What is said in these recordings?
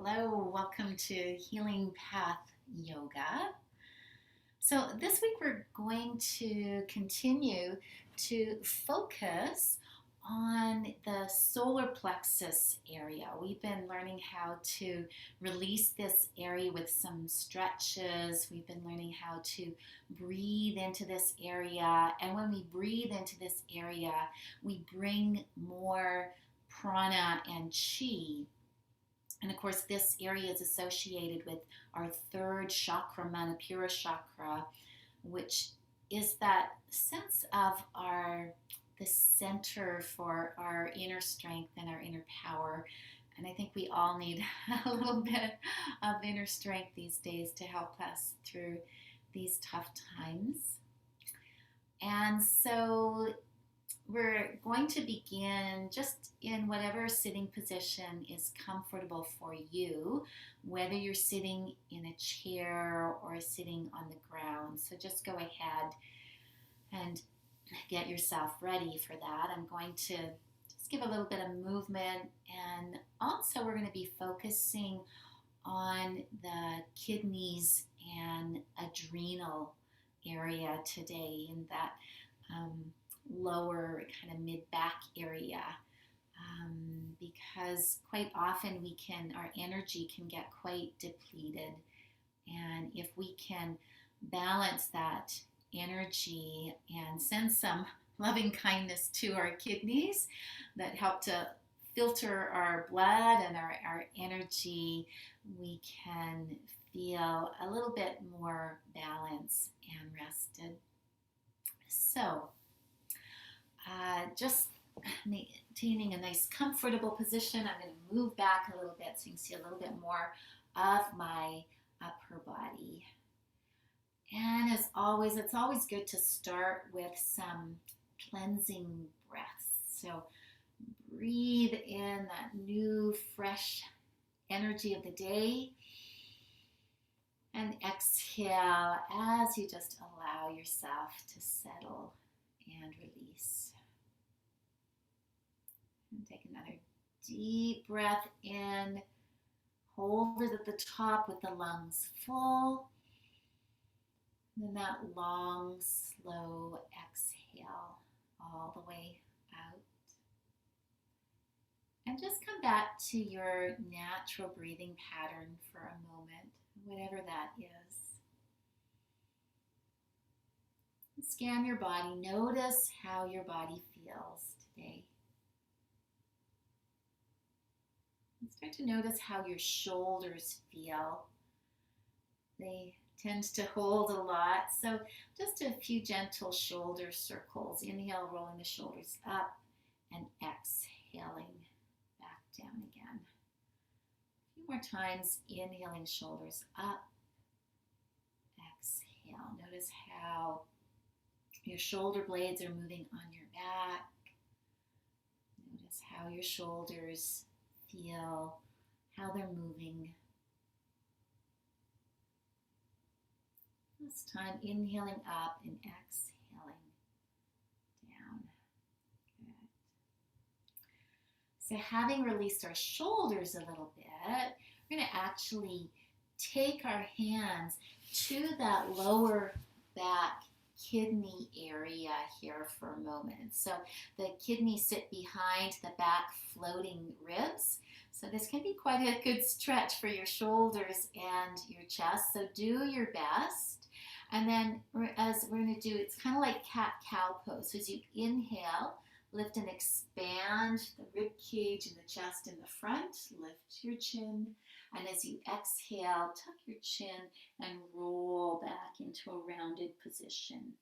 Hello, welcome to Healing Path Yoga. So, this week we're going to continue to focus on the solar plexus area. We've been learning how to release this area with some stretches. We've been learning how to breathe into this area. And when we breathe into this area, we bring more prana and chi. And of course, this area is associated with our third chakra, Manipura chakra, which is that sense of the center for our inner strength and our inner power. And I think we all need a little bit of inner strength these days to help us through these tough times. And so we're going to begin just in whatever sitting position is comfortable for you, whether you're sitting in a chair or sitting on the ground. So just go ahead and get yourself ready for that. I'm going to just give a little bit of movement, and also we're going to be focusing on the kidneys and adrenal area today, in that lower kind of mid-back area, because quite often our energy can get quite depleted, and if we can balance that energy and send some loving kindness to our kidneys that help to filter our blood and our energy, we can feel a little bit more balanced and rested. So just maintaining a nice comfortable position. I'm going to move back a little bit so you can see a little bit more of my upper body. And as always, it's always good to start with some cleansing breaths. So breathe in that new, fresh energy of the day, and exhale as you just allow yourself to settle and release. And take another deep breath in. Hold it at the top with the lungs full. And then that long, slow exhale all the way out. And just come back to your natural breathing pattern for a moment, whatever that is. Scan your body. Notice how your body feels today. And start to notice how your shoulders feel. They tend to hold a lot, so just a few gentle shoulder circles. Inhale, rolling the shoulders up, and exhaling back down again. A few more times, inhaling, shoulders up, exhale. Notice how your shoulder blades are moving on your back. Notice how your shoulders feel, how they're moving. This time, inhaling up and exhaling down. Good. So having released our shoulders a little bit, we're going to actually take our hands to that lower back kidney area here for a moment. So the kidneys sit behind the back floating ribs. So this can be quite a good stretch for your shoulders and your chest. So do your best. And then as we're going to do, it's kind of like cat-cow pose. So as you inhale, lift and expand the rib cage and the chest in the front. Lift your chin. And as you exhale, tuck your chin and roll back into a rounded position.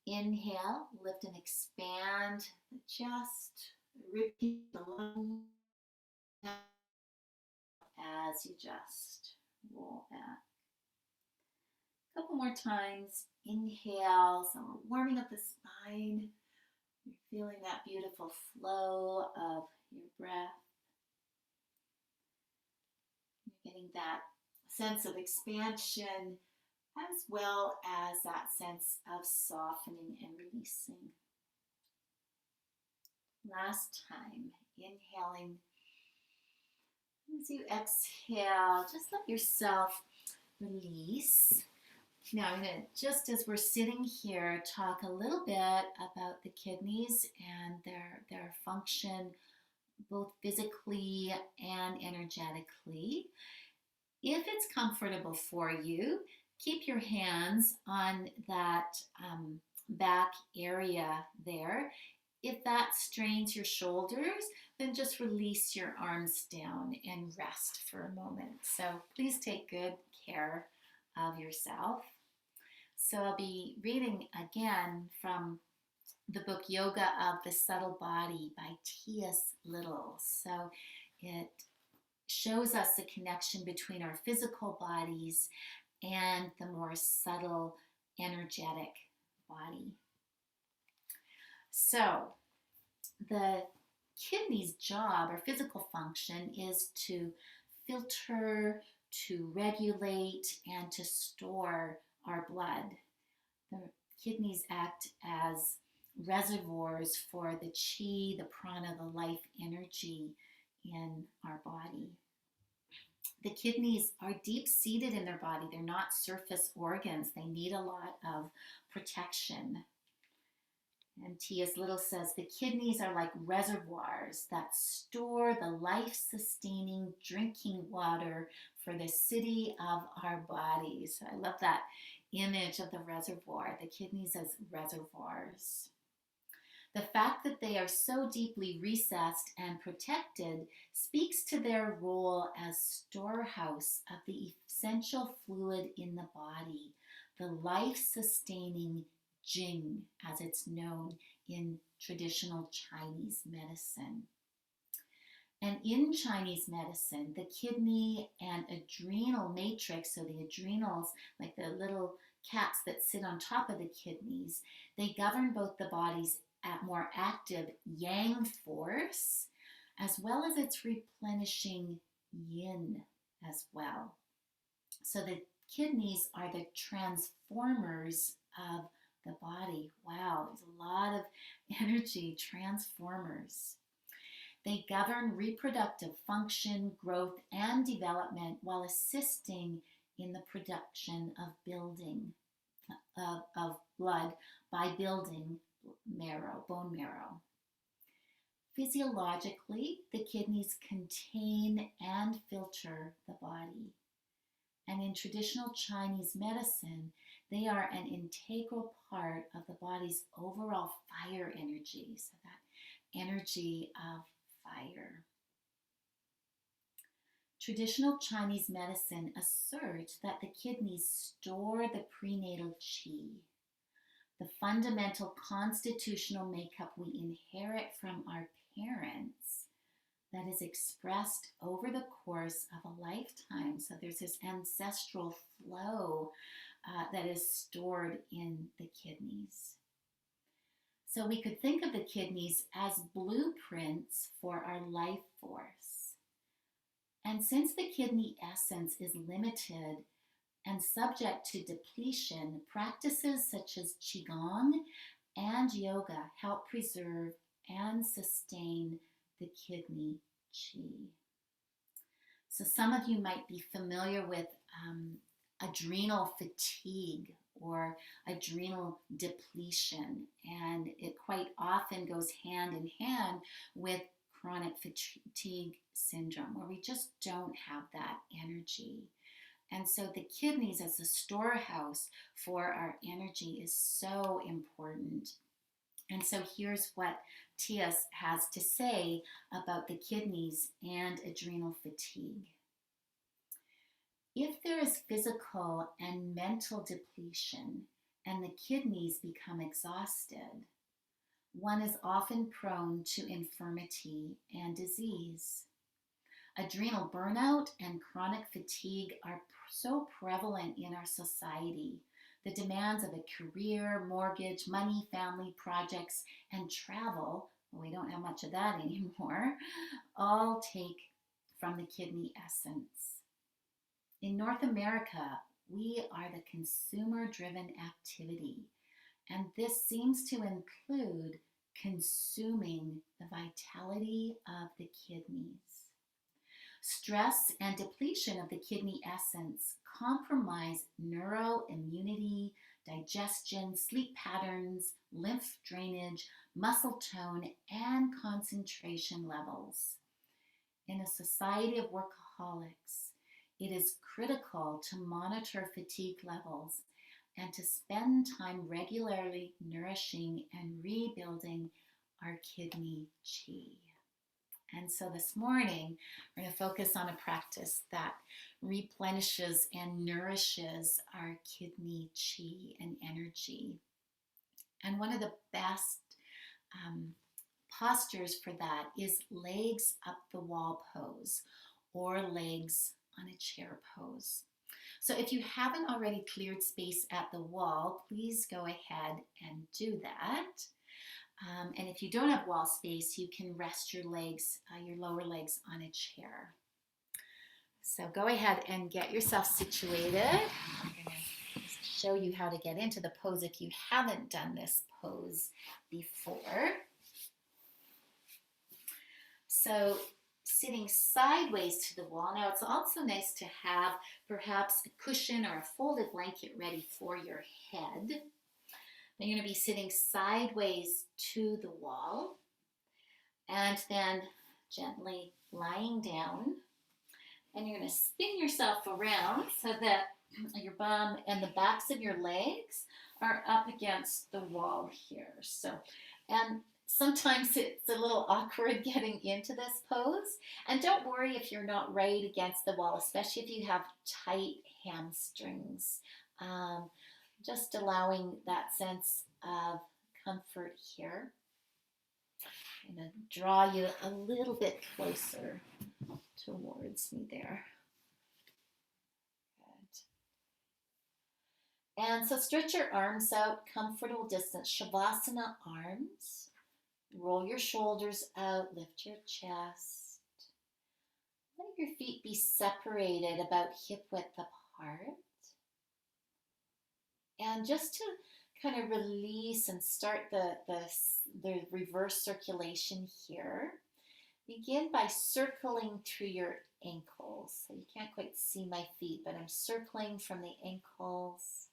Inhale, lift and expand the chest, the rib cage, the lungs, as you just roll back. A couple more times. Inhale, so we're warming up the spine. You're feeling that beautiful flow of your breath. You're getting that sense of expansion as well as that sense of softening and releasing. Last time, inhaling As you exhale, just let yourself release. Now I'm going to, just as we're sitting here, talk a little bit about the kidneys and their function both physically and energetically. If it's comfortable for you, keep your hands on that back area there. If that strains your shoulders, then just release your arms down and rest for a moment. So please take good care of yourself. So I'll be reading again from the book Yoga of the Subtle Body by T.S. Little. So it shows us the connection between our physical bodies and the more subtle, energetic body. So the kidney's job or physical function is to filter, to regulate, and to store our blood. The kidneys act as reservoirs for the chi, the prana, the life energy in our body. The kidneys are deep seated in their body. They're not surface organs. They need a lot of protection. And T.S. Little says the kidneys are like reservoirs that store the life-sustaining drinking water for the city of our bodies. So I love that image of the reservoir, the kidneys as reservoirs. The fact that they are so deeply recessed and protected speaks to their role as storehouse of the essential fluid in the body, the life-sustaining Jing, as it's known in traditional Chinese medicine. And in Chinese medicine, the kidney and adrenal matrix, so the adrenals, like the little cats that sit on top of the kidneys, they govern both the body's more active yang force as well as its replenishing yin as well. So the kidneys are the transformers of the body. Wow, there's a lot of energy, transformers. They govern reproductive function, growth, and development while assisting in the production of blood by building bone marrow. Physiologically, the kidneys contain and filter the body. And in traditional Chinese medicine, they are an integral part of the body's overall fire energy. So that energy of fire. Traditional Chinese medicine asserts that the kidneys store the prenatal qi, the fundamental constitutional makeup we inherit from our parents that is expressed over the course of a lifetime. So there's this ancestral flow that is stored in the kidneys. So we could think of the kidneys as blueprints for our life force. And since the kidney essence is limited and subject to depletion, practices such as Qigong and yoga help preserve and sustain the kidney qi. So some of you might be familiar with adrenal fatigue or adrenal depletion, and it quite often goes hand in hand with chronic fatigue syndrome, where we just don't have that energy. And so the kidneys as a storehouse for our energy is so important. And so here's what T.S. has to say about the kidneys and adrenal fatigue. If there is physical and mental depletion and the kidneys become exhausted, one is often prone to infirmity and disease. Adrenal burnout and chronic fatigue are so prevalent in our society. The demands of a career, mortgage, money, family, projects, and travel, well, we don't have much of that anymore, all take from the kidney essence. In North America, we are the consumer-driven activity, and this seems to include consuming the vitality of the kidneys. Stress and depletion of the kidney essence compromise neuroimmunity, digestion, sleep patterns, lymph drainage, muscle tone, and concentration levels. In a society of workaholics, it is critical to monitor fatigue levels and to spend time regularly nourishing and rebuilding our kidney chi. And so this morning, we're going to focus on a practice that replenishes and nourishes our kidney chi and energy. And one of the best postures for that is legs up the wall pose or legs on a chair pose. So if you haven't already cleared space at the wall, please go ahead and do that. And if you don't have wall space, you can rest your legs, your lower legs on a chair. So go ahead and get yourself situated. I'm going to show you how to get into the pose if you haven't done this pose before. So sitting sideways to the wall. Now it's also nice to have perhaps a cushion or a folded blanket ready for your head. Then you're going to be sitting sideways to the wall and then gently lying down. And you're going to spin yourself around so that your bum and the backs of your legs are up against the wall here. And sometimes it's a little awkward getting into this pose. And don't worry if you're not right against the wall, especially if you have tight hamstrings. Just allowing that sense of comfort here. I'm going to draw you a little bit closer towards me there. Good. And so stretch your arms out, comfortable distance, Shavasana arms. Roll your shoulders out, lift your chest. Let your feet be separated about hip width apart. And just to kind of release and start the reverse circulation here, begin by circling through your ankles. So you can't quite see my feet, but I'm circling from the ankles.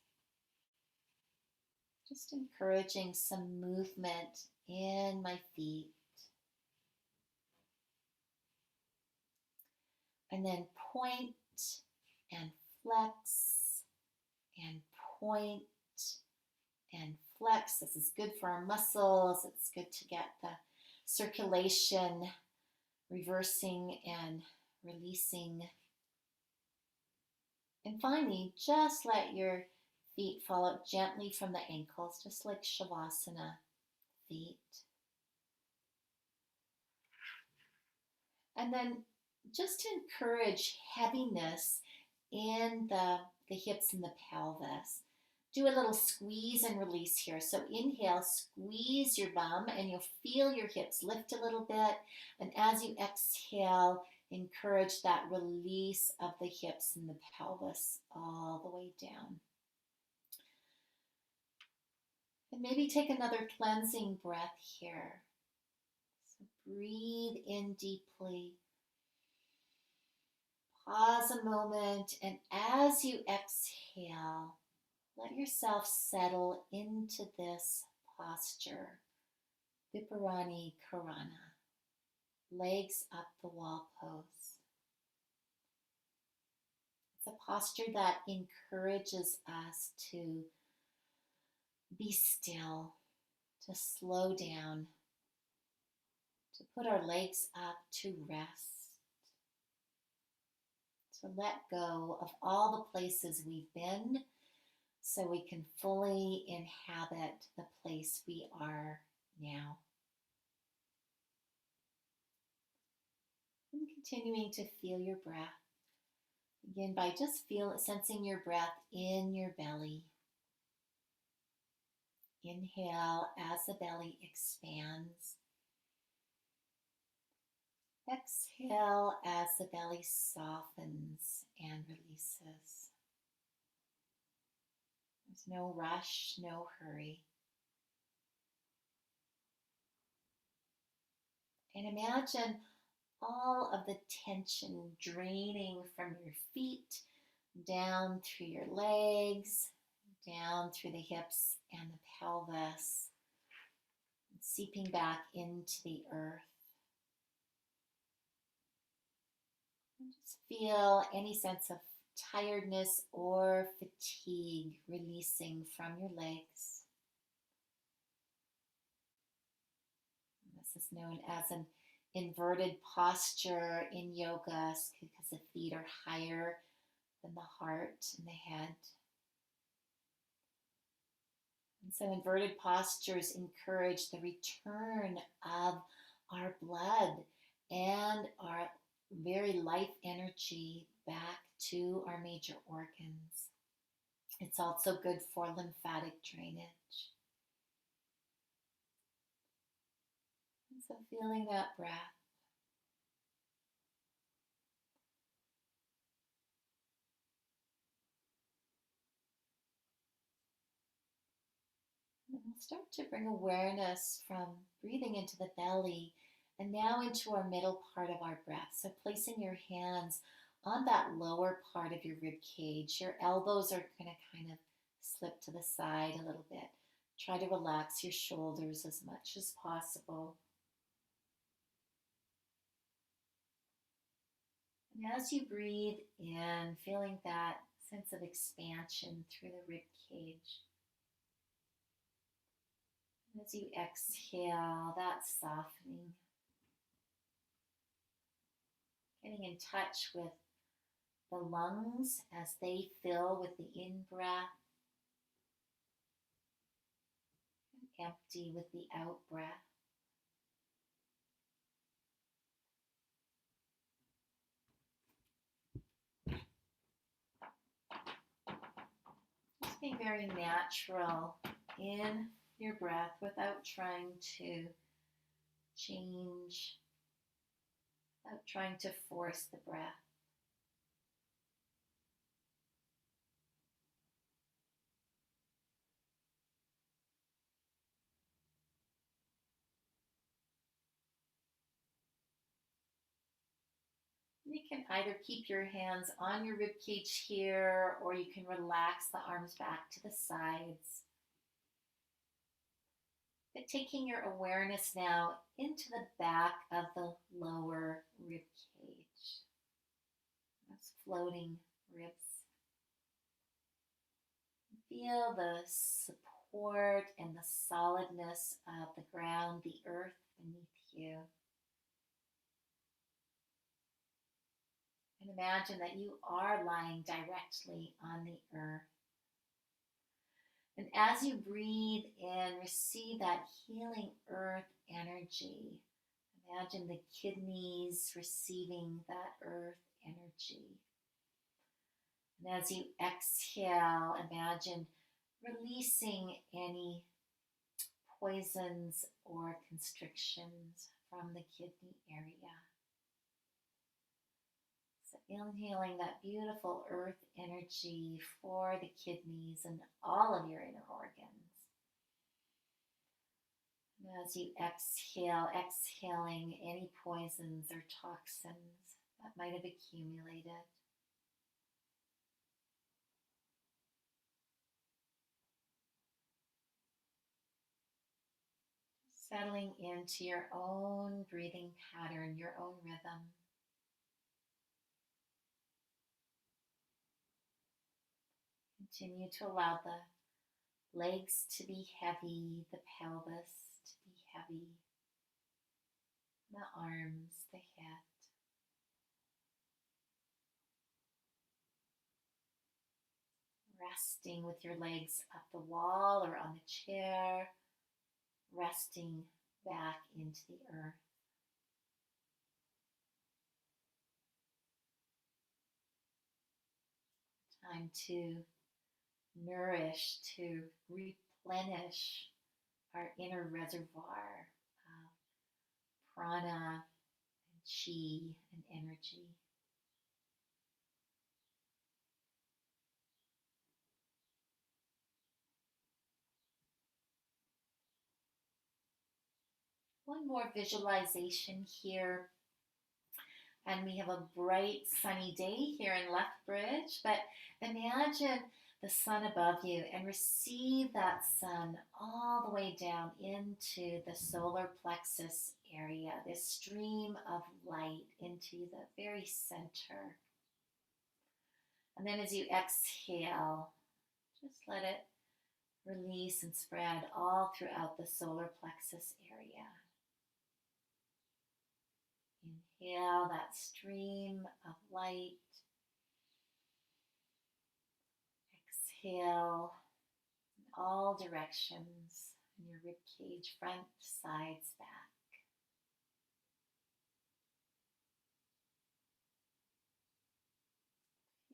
Just encouraging some movement in my feet. And then point and flex and point and flex. This is good for our muscles. It's good to get the circulation reversing and releasing. And finally, just let your feet fall out gently from the ankles, just like Shavasana feet. And then just to encourage heaviness in the hips and the pelvis, do a little squeeze and release here. So inhale, squeeze your bum, and you'll feel your hips lift a little bit. And as you exhale, encourage that release of the hips and the pelvis all the way down. And maybe take another cleansing breath here. So breathe in deeply. Pause a moment, and as you exhale, let yourself settle into this posture, Viparani Karana, legs up the wall pose. It's a posture that encourages us to be still, to slow down, to put our legs up to rest, to let go of all the places we've been, so we can fully inhabit the place we are now. And continuing to feel your breath. Begin by just sensing your breath in your belly. Inhale as the belly expands. Exhale as the belly softens and releases. There's no rush, no hurry. And imagine all of the tension draining from your feet down through your legs, down through the hips and the pelvis, seeping back into the earth. And just feel any sense of tiredness or fatigue releasing from your legs. This is known as an inverted posture in yoga because the feet are higher than the heart and the head. And so inverted postures encourage the return of our blood and our very life energy back to our major organs. It's also good for lymphatic drainage. And so feeling that breath. And we'll start to bring awareness from breathing into the belly and now into our middle part of our breath. So placing your hands on that lower part of your rib cage. Your elbows are going to kind of slip to the side a little bit. Try to relax your shoulders as much as possible. And as you breathe in, feeling that sense of expansion through the rib cage. And as you exhale, that softening. Getting in touch with the lungs as they fill with the in-breath and empty with the out-breath. Just being very natural in your breath without trying to change, without trying to force the breath. You can either keep your hands on your rib cage here, or you can relax the arms back to the sides. But taking your awareness now into the back of the lower rib cage. Those floating ribs. Feel the support and the solidness of the ground, the earth beneath you. And imagine that you are lying directly on the earth. And as you breathe in, receive that healing earth energy. Imagine the kidneys receiving that earth energy. And as you exhale, imagine releasing any poisons or constrictions from the kidney area. So inhaling that beautiful earth energy for the kidneys and all of your inner organs. And as you exhale, exhaling any poisons or toxins that might have accumulated. Settling into your own breathing pattern, your own rhythm. Continue to allow the legs to be heavy, the pelvis to be heavy, the arms, the head. Resting with your legs up the wall or on the chair, resting back into the earth. Time to nourish, to replenish our inner reservoir of prana and chi and energy. One more visualization here And we have a bright sunny day here in Lethbridge, but imagine the sun above you and receive that sun all the way down into the solar plexus area, this stream of light into the very center. And then as you exhale, just let it release and spread all throughout the solar plexus area. Inhale that stream of light. Exhale in all directions in your rib cage, front, sides, back.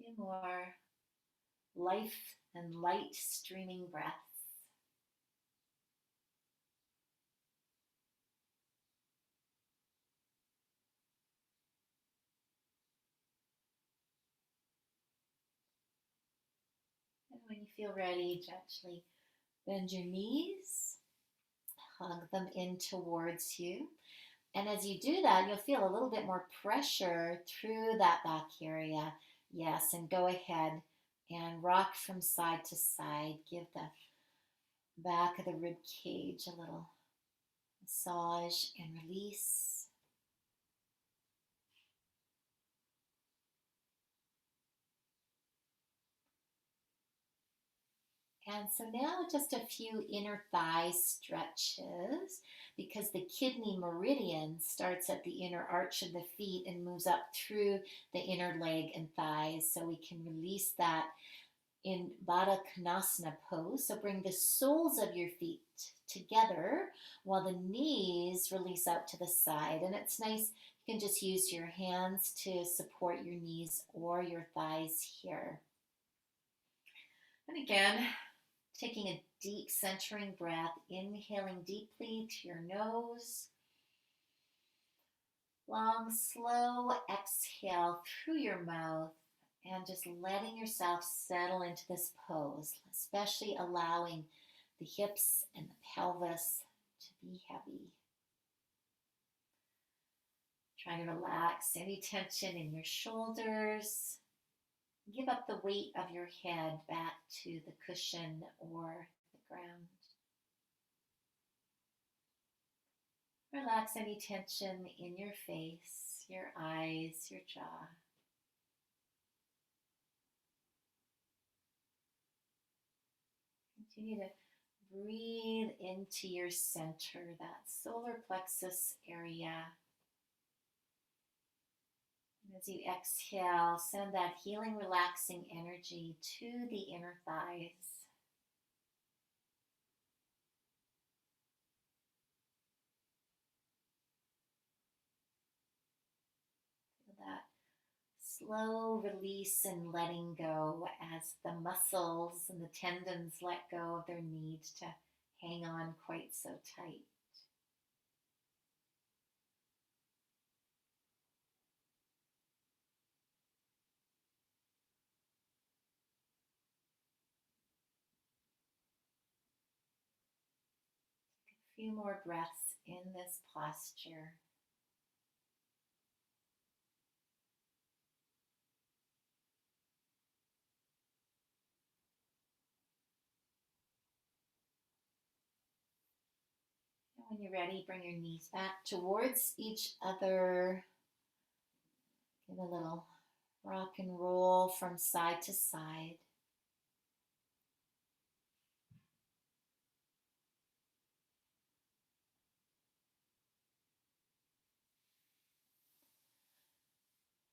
A few more life and light streaming breaths. And when you feel ready, gently bend your knees, hug them in towards you. And as you do that, you'll feel a little bit more pressure through that back area. Yes, and go ahead and rock from side to side. Give the back of the rib cage a little massage and release. And so now just a few inner thigh stretches, because the kidney meridian starts at the inner arch of the feet and moves up through the inner leg and thighs. So we can release that in Baddha Konasana pose. So bring the soles of your feet together while the knees release out to the side. And it's nice, you can just use your hands to support your knees or your thighs here. And again, taking a deep centering breath, inhaling deeply to your nose. Long, slow exhale through your mouth, and just letting yourself settle into this pose, especially allowing the hips and the pelvis to be heavy. Try to relax any tension in your shoulders. Give up the weight of your head back to the cushion or the ground. Relax any tension in your face, your eyes, your jaw. Continue to breathe into your center, that solar plexus area. And as you exhale, send that healing, relaxing energy to the inner thighs. Feel that slow release and letting go as the muscles and the tendons let go of their need to hang on quite so tight. A few more breaths in this posture. When you're ready, bring your knees back towards each other. Give a little rock and roll from side to side.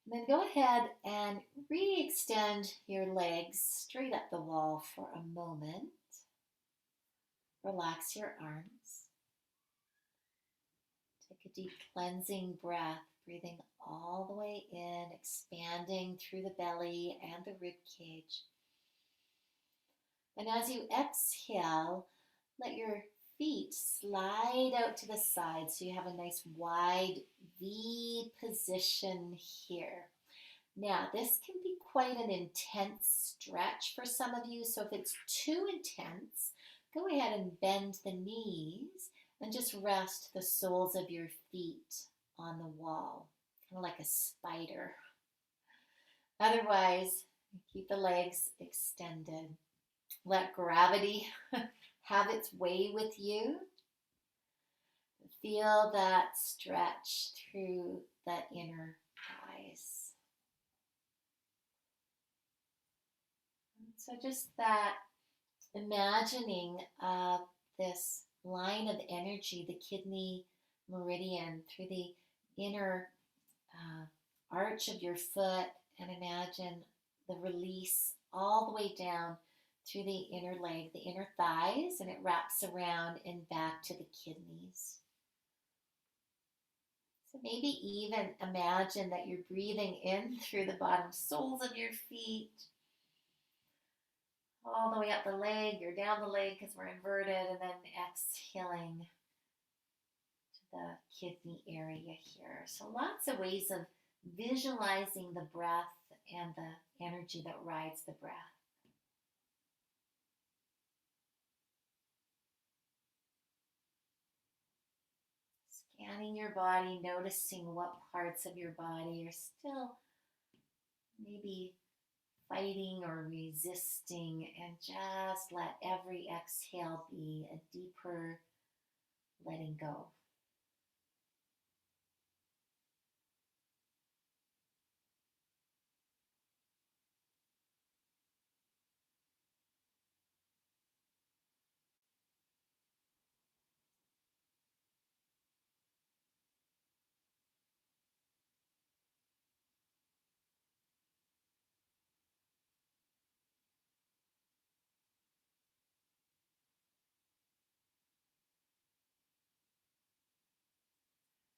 And then go ahead and re-extend your legs straight up the wall for a moment. Relax your arms. Take a deep cleansing breath, breathing all the way in, expanding through the belly and the rib cage. And as you exhale, let your feet slide out to the side so you have a nice wide V position here. Now, this can be quite an intense stretch for some of you, so if it's too intense, go ahead and bend the knees and just rest the soles of your feet on the wall. kind of like a spider. Otherwise, keep the legs extended. Let gravity have its way with you. Feel that stretch through the inner thighs. So just that imagining of this line of energy, the kidney meridian, through the inner arch of your foot, and imagine the release all the way down through the inner leg, the inner thighs, and it wraps around and back to the kidneys. So maybe even imagine that you're breathing in through the bottom soles of your feet, all the way up the leg or down the leg because we're inverted, and then exhaling to the kidney area here. So lots of ways of visualizing the breath and the energy that rides the breath. Scanning your body, noticing what parts of your body are still maybe fighting or resisting, and just let every exhale be a deeper letting go.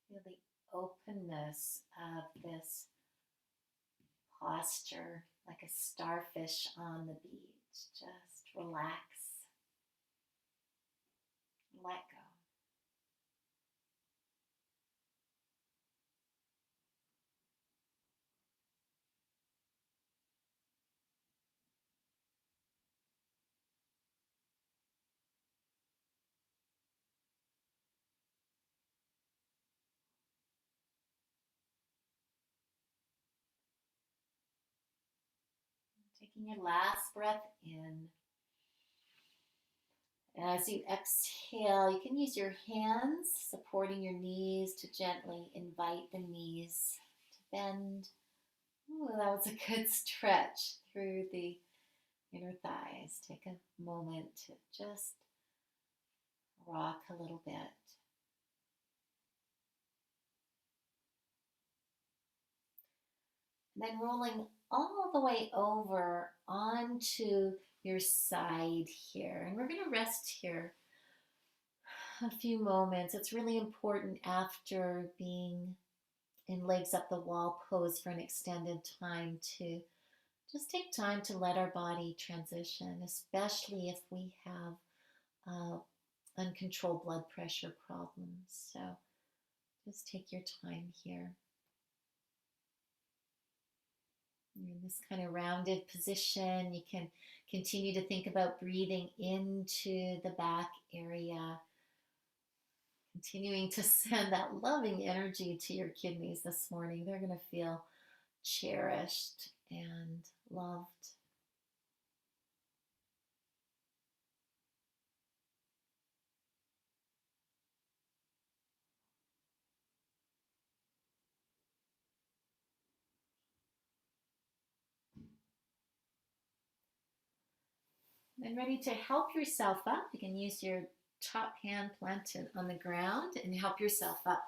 Feel the openness of this posture, like a starfish on the beach. Just relax, let go. Taking your last breath in. As you exhale, you can use your hands supporting your knees to gently invite the knees to bend. Ooh, that was a good stretch through the inner thighs. Take a moment to just rock a little bit. And then rolling all the way over onto your side here. And we're going to rest here a few moments. It's really important after being in legs up the wall pose for an extended time to just take time to let our body transition, especially if we have uncontrolled blood pressure problems. So just take your time here. You're in this kind of rounded position. You can continue to think about breathing into the back area, continuing to send that loving energy to your kidneys this morning. They're going to feel cherished and loved. And ready to help yourself up. You can use your top hand planted on the ground and help yourself up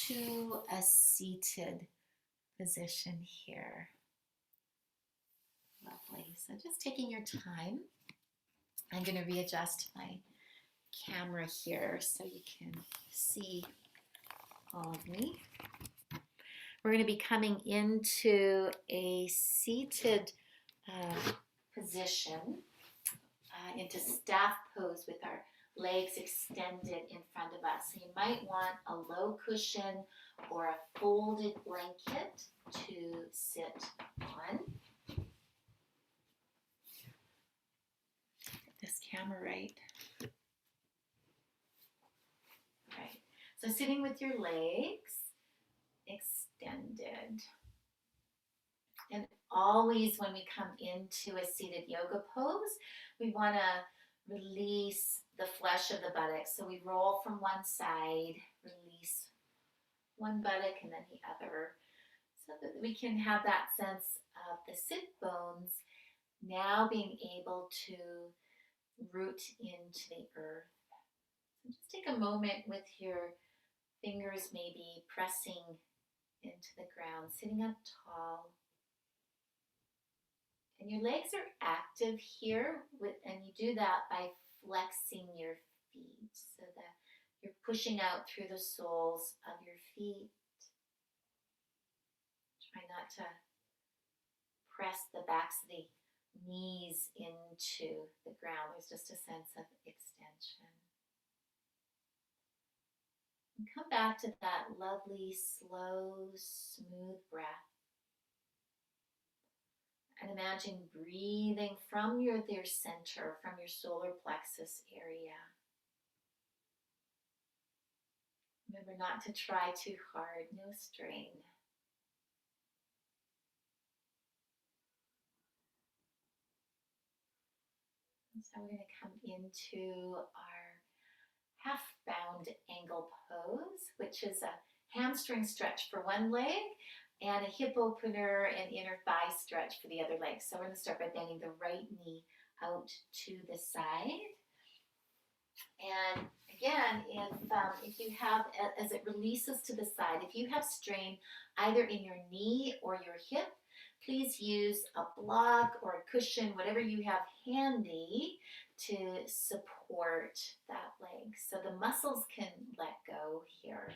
to a seated position here. Lovely. So just taking your time. I'm going to readjust my camera here so you can see all of me. We're going to be coming into a seated position, into staff pose with our legs extended in front of us. So you might want a low cushion or a folded blanket to sit on. Get this camera right. Right. So sitting with your legs extended. extended. And always when we come into a seated yoga pose, we want to release the flesh of the buttocks. So we roll from one side, release one buttock and then the other, so that we can have that sense of the sit bones now being able to root into the earth. So just take a moment with your fingers maybe pressing into the ground, sitting up tall. And your legs are active here, and you do that by flexing your feet so that you're pushing out through the soles of your feet. Try not to press the backs of the knees into the ground. There's just a sense of extension. And come back to that lovely, slow, smooth breath. And imagine breathing from your center, from your solar plexus area. Remember not to try too hard, no strain. And so we're going to come into our half-bound angle pose, which is a hamstring stretch for one leg and a hip opener and inner thigh stretch for the other leg. So we're going to start by bending the right knee out to the side. And again, if you have, as it releases to the side, if you have strain either in your knee or your hip, please use a block or a cushion, whatever you have handy to support that leg. So the muscles can let go here.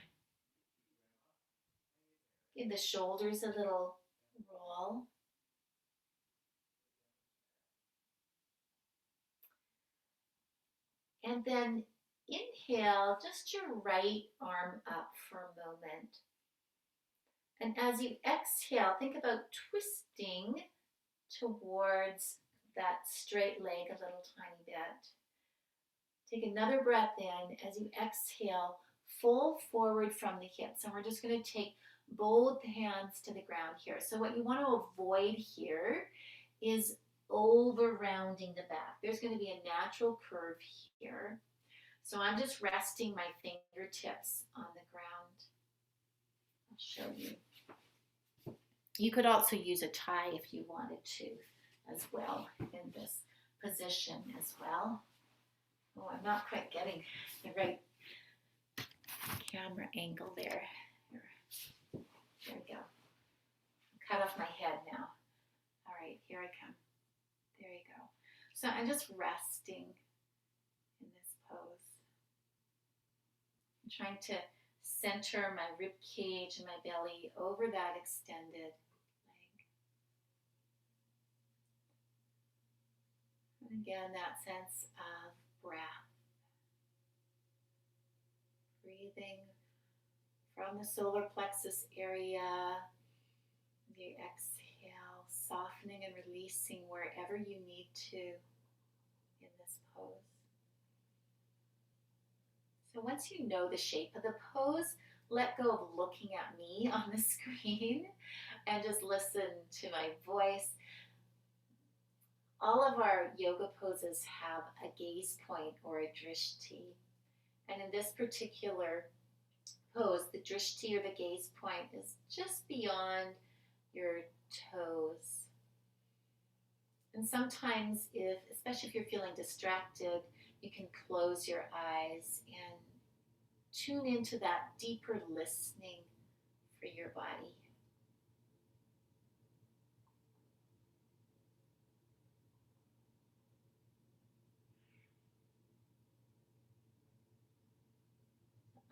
Give the shoulders a little roll. And then inhale, just your right arm up for a moment. And as you exhale, think about twisting towards that straight leg a little tiny bit. Take another breath in. As you exhale, fold forward from the hips. And we're just going to take both hands to the ground here. So what you want to avoid here is over rounding the back. There's going to be a natural curve here. So I'm just resting my fingertips on the ground. I'll show you. You could also use a tie if you wanted to as well in this position as well. Oh, I'm not quite getting the right camera angle there. There we go. Cut off my head now. All right, here I come. There you go. So I'm just resting in this pose. I'm trying to center my rib cage and my belly over that extended leg. And again, that sense of breath. Breathing from the solar plexus area. You exhale, softening and releasing wherever you need to in this pose. So once you know the shape of the pose, let go of looking at me on the screen and just listen to my voice. All of our yoga poses have a gaze point or a drishti. And in this particular pose, the drishti or the gaze point is just beyond your toes. And sometimes, especially if you're feeling distracted, you can close your eyes and tune into that deeper listening for your body.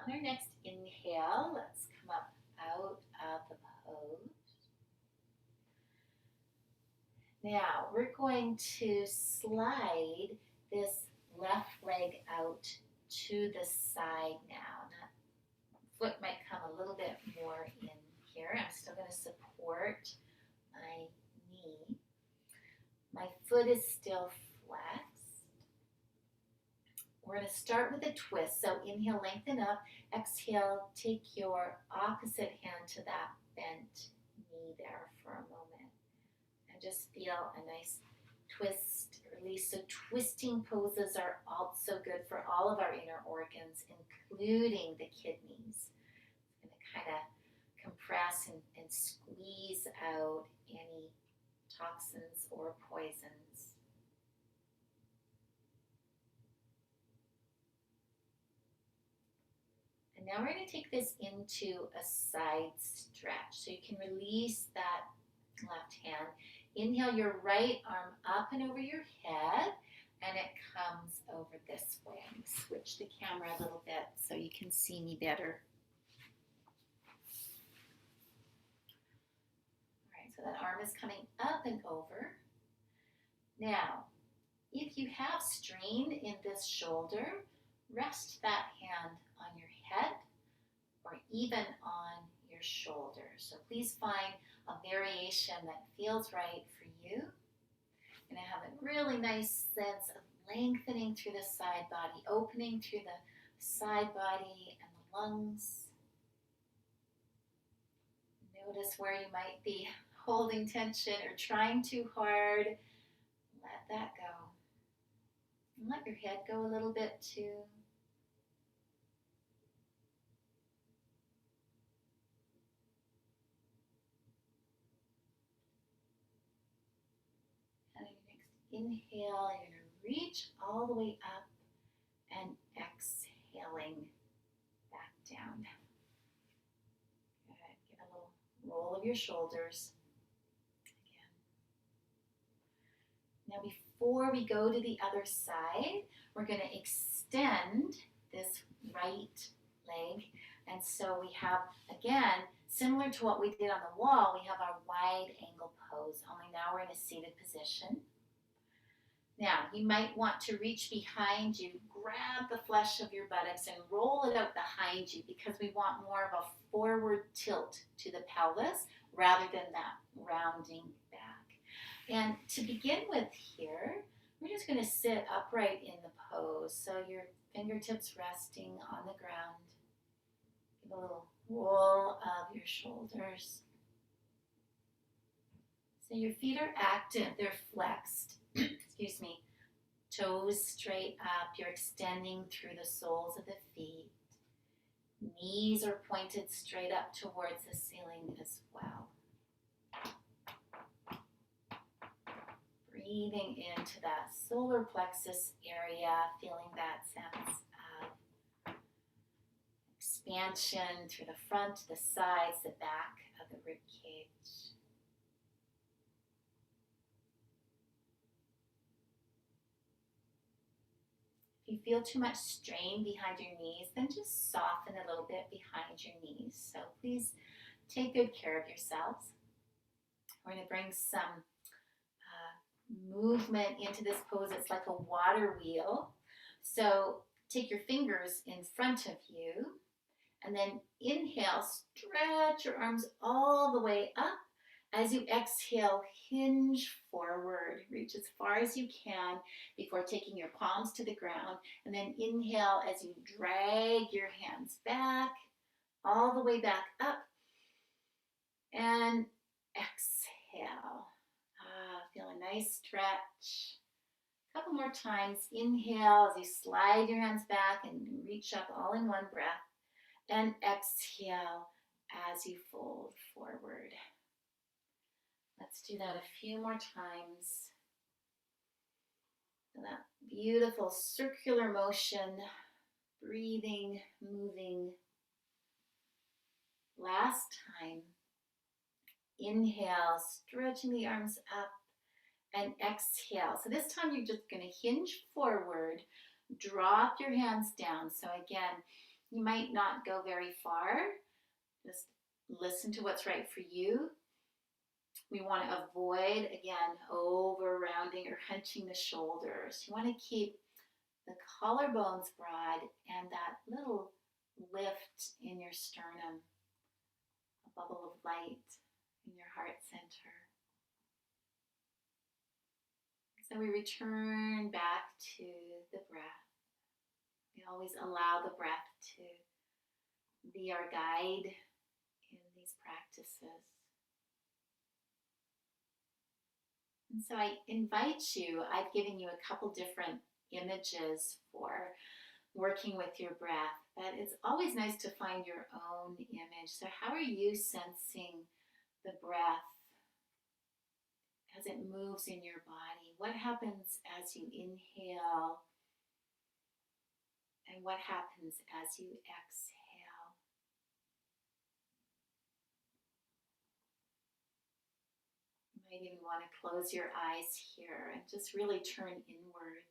On our next inhale, let's come up out of the pose. Now, we're going to slide this left leg out to the side now. That foot might come a little bit more in here. I'm still going to support my knee. My foot is still flexed. We're going to start with a twist. So inhale, lengthen up. Exhale, take your opposite hand to that bent knee there for a moment. And just feel a nice twist, release. So twisting poses are also good for all of our inner organs, including the kidneys. It's going to kind of compress and squeeze out any toxins or poisons. And now we're going to take this into a side stretch. So you can release that left hand. Inhale your right arm up and over your head, and it comes over this way. I'm going to switch the camera a little bit so you can see me better. All right, so that arm is coming up and over. Now, if you have strain in this shoulder, rest that hand on your head or even on your shoulder. So please find a variation that feels right for you. You're going to have a really nice sense of lengthening through the side body, opening through the side body and the lungs. Notice where you might be holding tension or trying too hard. Let that go. And let your head go a little bit too. And on your next inhale, you're going to reach all the way up and exhaling back down. Good. Get a little roll of your shoulders. Again. Now before we go to the other side, we're going to extend this right leg. And so we have, again, similar to what we did on the wall, we have our wide angle pose, only now we're in a seated position. Now, you might want to reach behind you, grab the flesh of your buttocks and roll it out behind you because we want more of a forward tilt to the pelvis rather than that rounding back. And to begin with here, we're just going to sit upright in the pose. So your fingertips resting on the ground. Give a little roll of your shoulders. So your feet are active, they're flexed. Excuse me. Toes straight up, you're extending through the soles of the feet. Knees are pointed straight up towards the ceiling as well. Breathing into that solar plexus area, feeling that sense of expansion through the front, the sides, the back of the rib cage. If you feel too much strain behind your knees, then just soften a little bit behind your knees. So please take good care of yourselves. We're going to bring some movement into this pose. It's like a water wheel. So take your fingers in front of you and then inhale, stretch your arms all the way up. As you exhale, hinge forward, reach as far as you can before taking your palms to the ground. And then inhale as you drag your hands back, all the way back up. And exhale. Feel a nice stretch. A couple more times. Inhale as you slide your hands back and reach up all in one breath. And exhale as you fold forward. Let's do that a few more times. And that beautiful circular motion, breathing, moving. Last time. Inhale, stretching the arms up, and exhale. So this time you're just going to hinge forward, drop your hands down. So again, you might not go very far. Just listen to what's right for you. We want to avoid, again, over rounding or hunching the shoulders. You want to keep the collarbones broad and that little lift in your sternum, a bubble of light in your heart center. So we return back to the breath. We always allow the breath to be our guide in these practices. And so I invite you, I've given you a couple different images for working with your breath, but it's always nice to find your own image. So, how are you sensing the breath as it moves in your body? What happens as you inhale, and what happens as you exhale? You might even want to close your eyes here and just really turn inwards.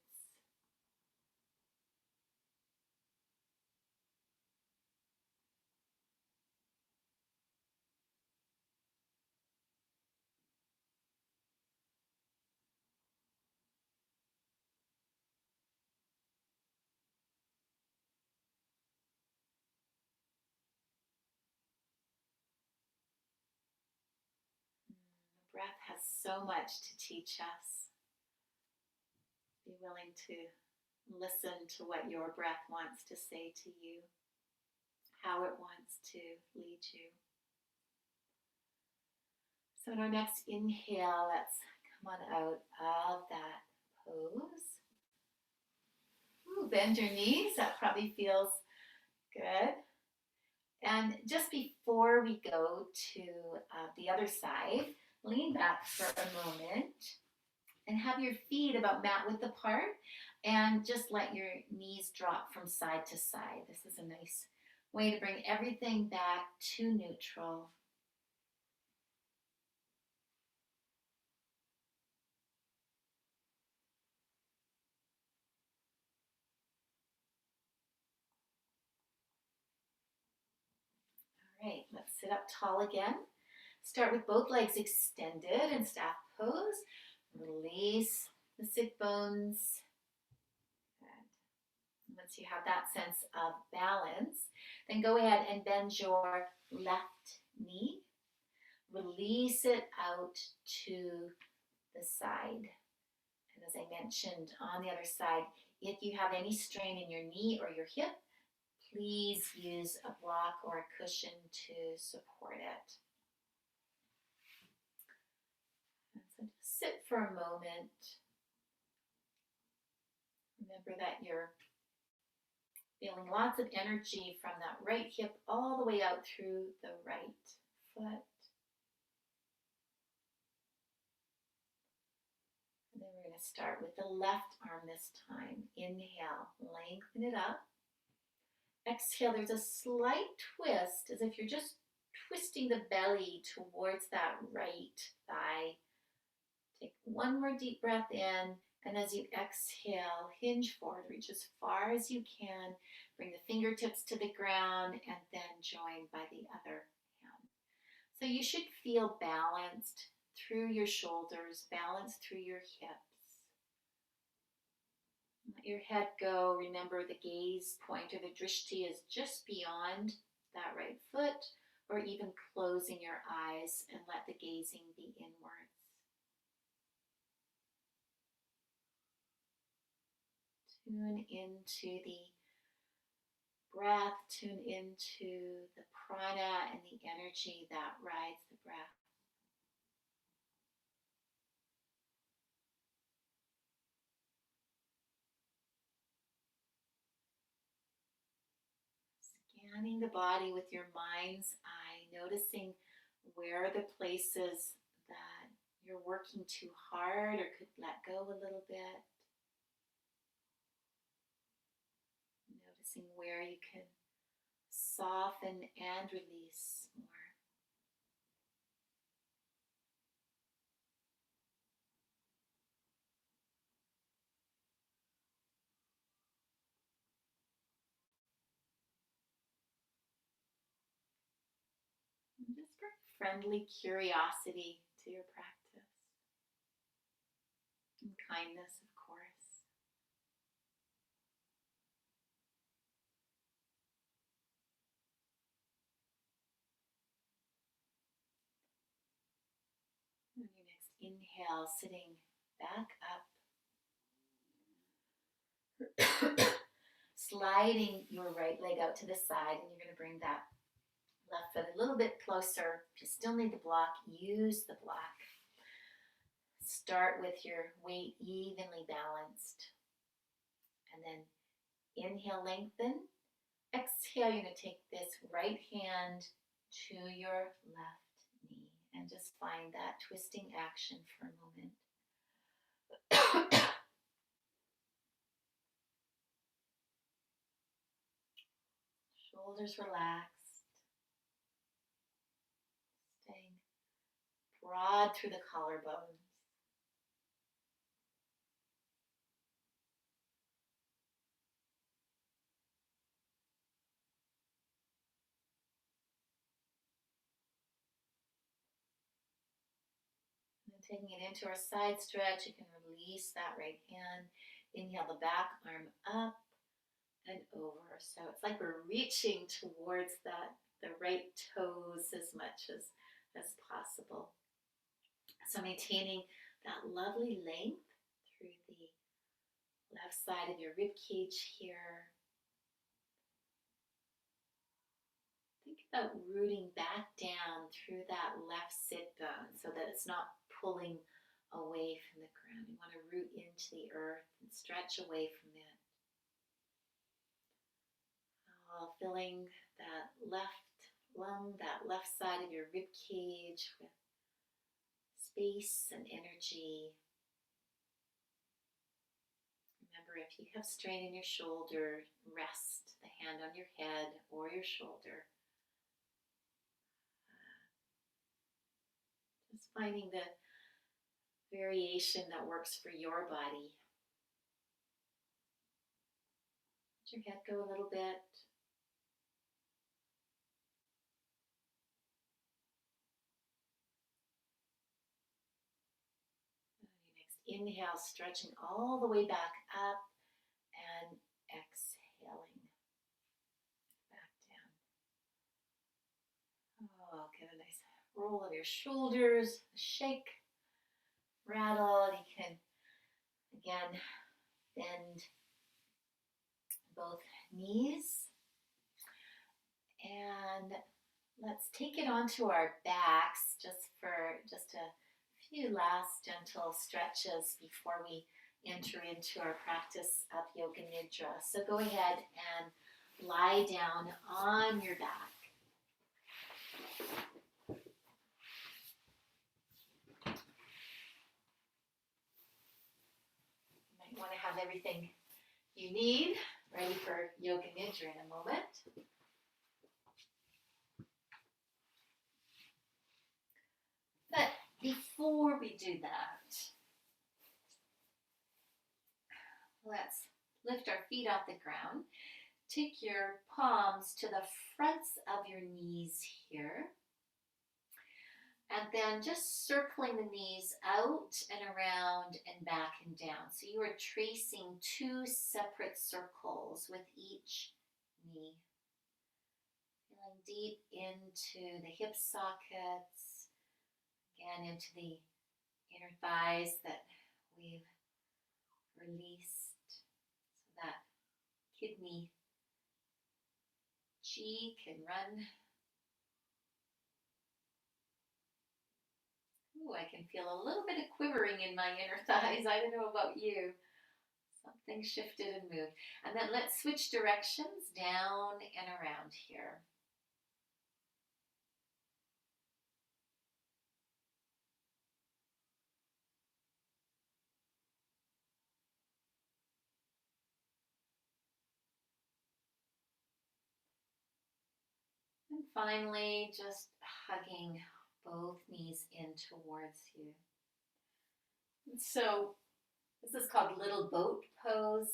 The breath has so much to teach us. Be willing to listen to what your breath wants to say to you, how it wants to lead you. So, in our next inhale, let's come on out of that pose. Ooh, bend your knees, that probably feels good. And just before we go to the other side, lean back for a moment and have your feet about mat width apart and just let your knees drop from side to side. This is a nice way to bring everything back to neutral. All right, let's sit up tall again. Start with both legs extended in staff pose. Release the sit bones. Good. Once you have that sense of balance, then go ahead and bend your left knee. Release it out to the side. And as I mentioned on the other side, if you have any strain in your knee or your hip, please use a block or a cushion to support it. And so just sit for a moment. Remember that you're feeling lots of energy from that right hip all the way out through the right foot. And then we're going to start with the left arm this time. Inhale, lengthen it up. Exhale, there's a slight twist as if you're just twisting the belly towards that right thigh. Take one more deep breath in, and as you exhale, hinge forward, reach as far as you can. Bring the fingertips to the ground and then join by the other hand. So you should feel balanced through your shoulders, balanced through your hips. Let your head go. Remember the gaze point or the drishti is just beyond that right foot, or even closing your eyes and let the gazing be inwards. Tune into the breath, tune into the prana and the energy that rides the breath. Scanning the body with your mind's eye, noticing where are the places that you're working too hard or could let go a little bit. Noticing where you can soften and release more. And just bring friendly curiosity to your practice. And kindness, of course. On your next inhale, sitting back up. Sliding your right leg out to the side, and you're going to bring that Left foot a little bit closer. If you still need the block, use the block. Start with your weight evenly balanced. And then inhale, lengthen. Exhale, you're going to take this right hand to your left knee and just find that twisting action for a moment. Shoulders relaxed. Staying broad through the collarbones. And then taking it into our side stretch, you can release that right hand. Inhale the back arm up and over. So it's like we're reaching towards the right toes as much as possible. So maintaining that lovely length through the left side of your rib cage here. Think about rooting back down through that left sit bone so that it's not pulling away from the ground. You want to root into the earth and stretch away from it. Filling that left lung, that left side of your rib cage with space and energy. Remember, if you have strain in your shoulder, rest the hand on your head or your shoulder. Just finding the variation that works for your body. Let your head go a little bit. Inhale, stretching all the way back up and exhaling back down. Oh, get a nice roll of your shoulders, shake, rattle, and you can, again, bend both knees. And let's take it onto our backs just a few last gentle stretches before we enter into our practice of Yoga Nidra. So go ahead and lie down on your back. You might want to have everything you need ready for Yoga Nidra in a moment. But before we do that, let's lift our feet off the ground. Take your palms to the fronts of your knees here. And then just circling the knees out and around and back and down. So you are tracing two separate circles with each knee. Feeling deep into the hip sockets, again into the inner thighs that we've released so that kidney chi can run. Ooh, I can feel a little bit of quivering in my inner thighs. I don't know about you. Something shifted and moved. And then let's switch directions down and around here. And finally, just hugging both knees in towards you. And so this is called little boat pose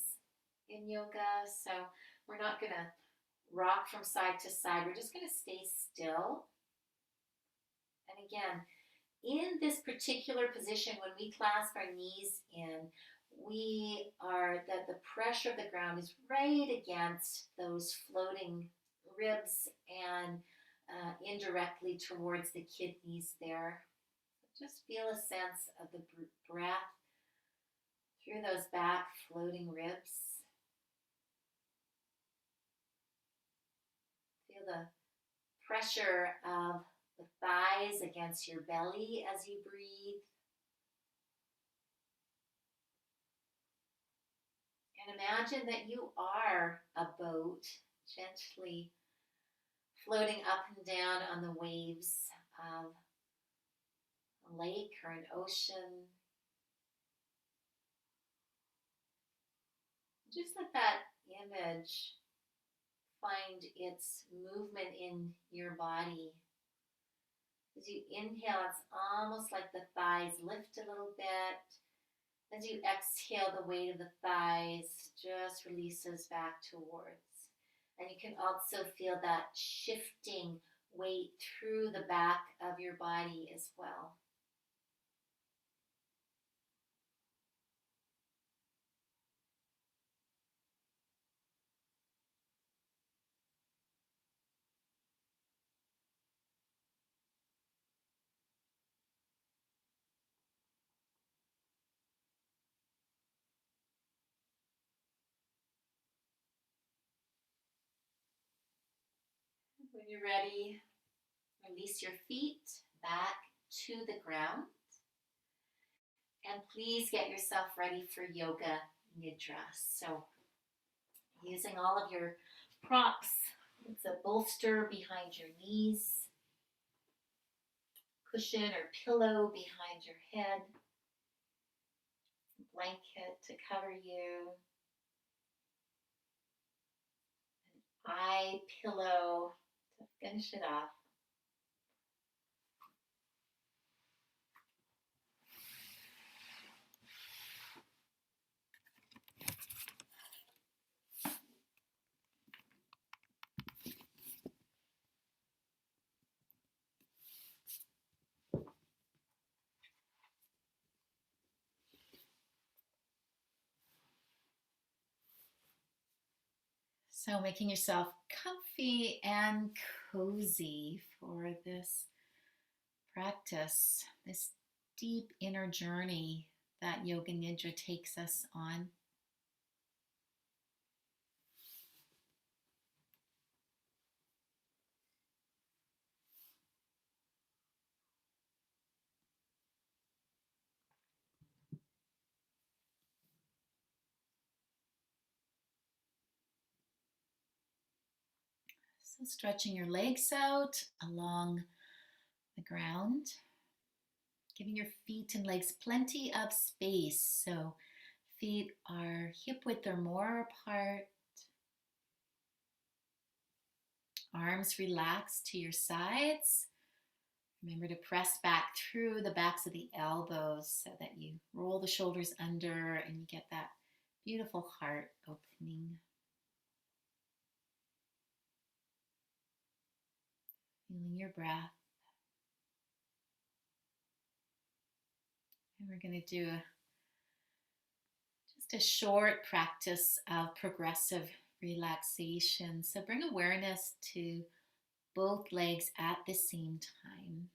in yoga. So we're not going to rock from side to side. We're just going to stay still. And again, in this particular position, when we clasp our knees in, we are that the pressure of the ground is right against those floating ribs and indirectly towards the kidneys there. Just feel a sense of the breath through those back floating ribs. Feel the pressure of the thighs against your belly as you breathe. And imagine that you are a boat gently floating up and down on the waves of a lake or an ocean. Just let that image find its movement in your body. As you inhale, it's almost like the thighs lift a little bit. As you exhale, the weight of the thighs just releases back towards. And you can also feel that shifting weight through the back of your body as well. When you're ready, release your feet back to the ground. And please get yourself ready for yoga nidra. So using all of your props, it's a bolster behind your knees, cushion or pillow behind your head, blanket to cover you, an eye pillow to finish it off. So making yourself comfy and cozy for this practice, this deep inner journey that Yoga Nidra takes us on. So stretching your legs out along the ground, giving your feet and legs plenty of space. So feet are hip width or more apart. Arms relax to your sides. Remember to press back through the backs of the elbows so that you roll the shoulders under and you get that beautiful heart opening. Feeling your breath. And we're going to do just a short practice of progressive relaxation. So bring awareness to both legs at the same time.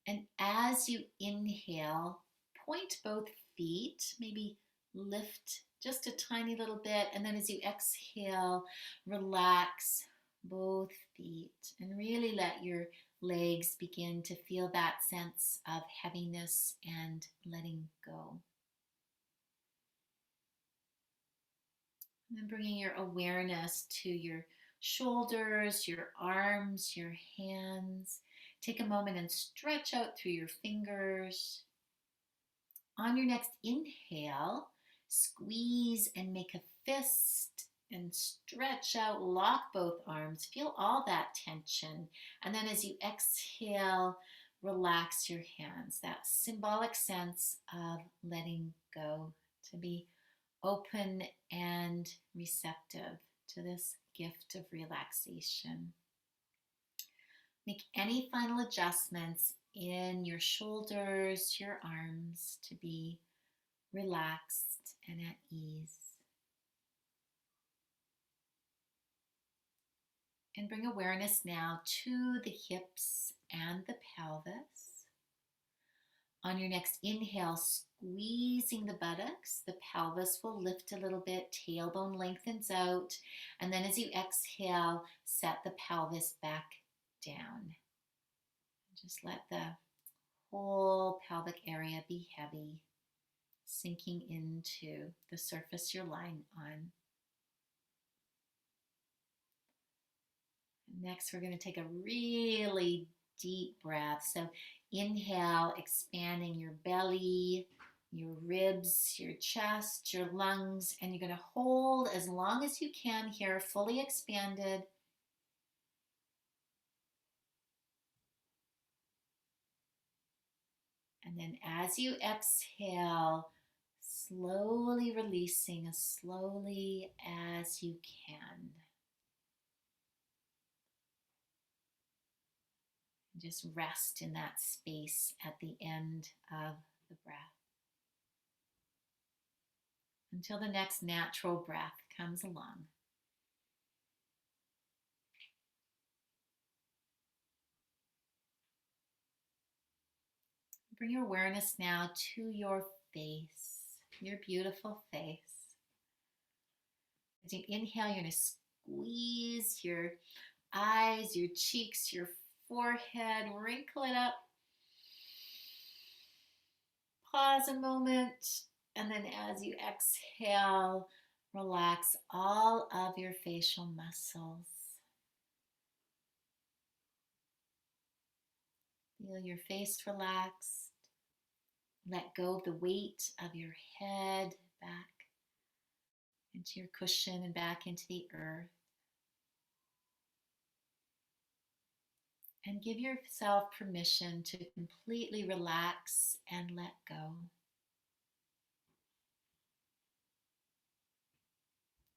And as you inhale, point both feet, maybe lift just a tiny little bit. And then as you exhale, relax both feet and really let your legs begin to feel that sense of heaviness and letting go. And then bringing your awareness to your shoulders, your arms, your hands. Take a moment and stretch out through your fingers. On your next inhale, squeeze and make a fist and stretch out, lock both arms. Feel all that tension. And then as you exhale, relax your hands. That symbolic sense of letting go, to be open and receptive to this gift of relaxation. Make any final adjustments in your shoulders, your arms to be relaxed and at ease. And bring awareness now to the hips and the pelvis. On your next inhale, squeezing the buttocks, the pelvis will lift a little bit, tailbone lengthens out, and then as you exhale, set the pelvis back down. Just let the whole pelvic area be heavy, sinking into the surface you're lying on. Next, we're going to take a really deep breath. So inhale, expanding your belly, your ribs, your chest, your lungs, and you're going to hold as long as you can here, fully expanded. And then as you exhale, slowly releasing as slowly as you can. Just rest in that space at the end of the breath until the next natural breath comes along. Bring your awareness now to your face, your beautiful face. As you inhale, you're going to squeeze your eyes, your cheeks, your forehead, wrinkle it up. Pause a moment, and then as you exhale, relax all of your facial muscles. Feel your face relaxed. Let go of the weight of your head back into your cushion and back into the earth. And give yourself permission to completely relax and let go.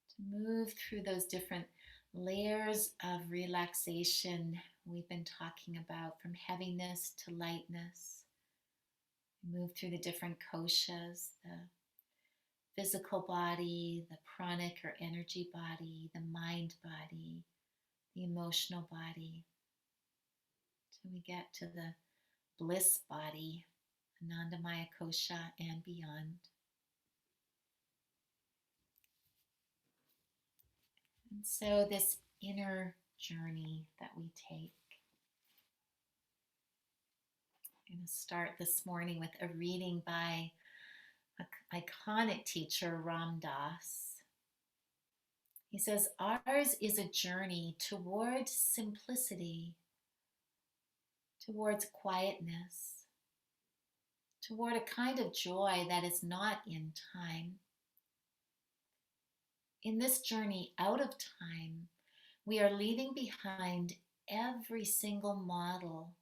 To move through those different layers of relaxation we've been talking about, from heaviness to lightness. Move through the different koshas, the physical body, the pranic or energy body, the mind body, the emotional body, till we get to the bliss body, Anandamaya kosha and beyond. And so this inner journey that we take, I'm going to start this morning with a reading by an iconic teacher, Ram Dass. He says, ours is a journey toward simplicity, towards quietness, toward a kind of joy that is not in time. In this journey out of time, we are leaving behind every single model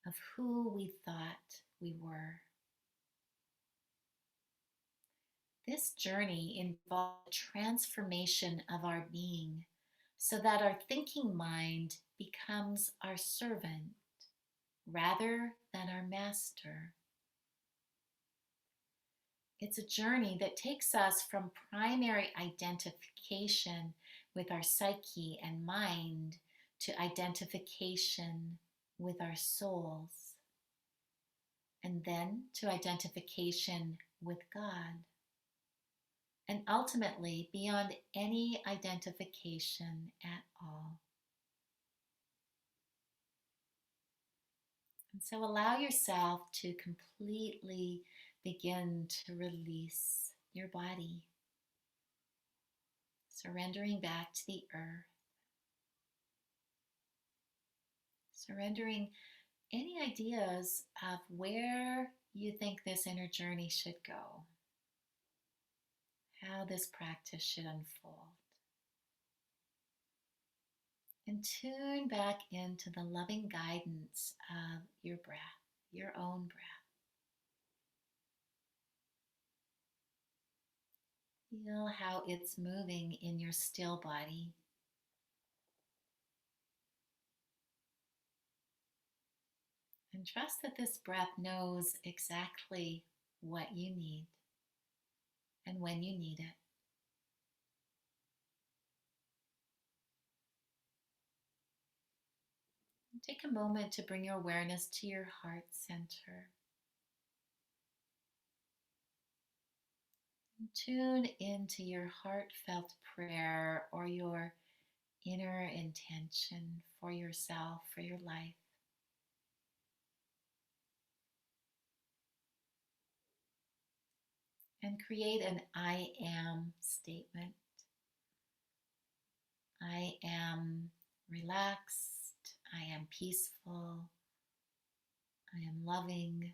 of who we thought we were. This journey involves a transformation of our being so that our thinking mind becomes our servant rather than our master. It's a journey that takes us from primary identification with our psyche and mind to identification with our souls, and then to identification with God, and ultimately beyond any identification at all. And so allow yourself to completely begin to release your body, surrendering back to the earth, surrendering any ideas of where you think this inner journey should go, how this practice should unfold. And tune back into the loving guidance of your breath, your own breath. Feel how it's moving in your still body. And trust that this breath knows exactly what you need and when you need it. And take a moment to bring your awareness to your heart center. Tune into your heartfelt prayer or your inner intention for yourself, for your life. And create an I am statement. I am relaxed. I am peaceful. I am loving.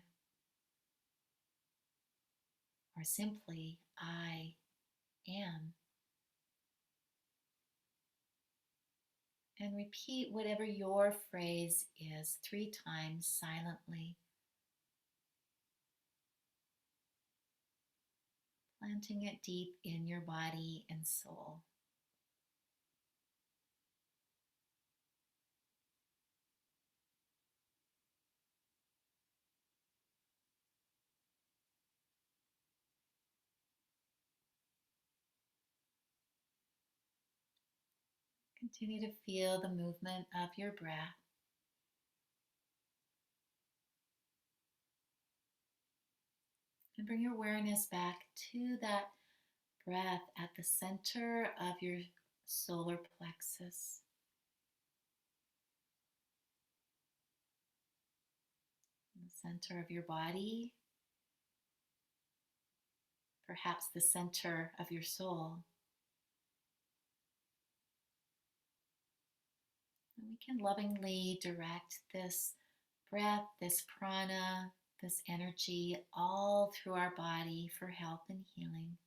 Or simply, I am. And repeat whatever your phrase is 3 times silently, planting it deep in your body and soul. Continue to feel the movement of your breath. And bring your awareness back to that breath at the center of your solar plexus, in the center of your body, perhaps the center of your soul. And we can lovingly direct this breath, this prana, this energy all through our body for help and healing.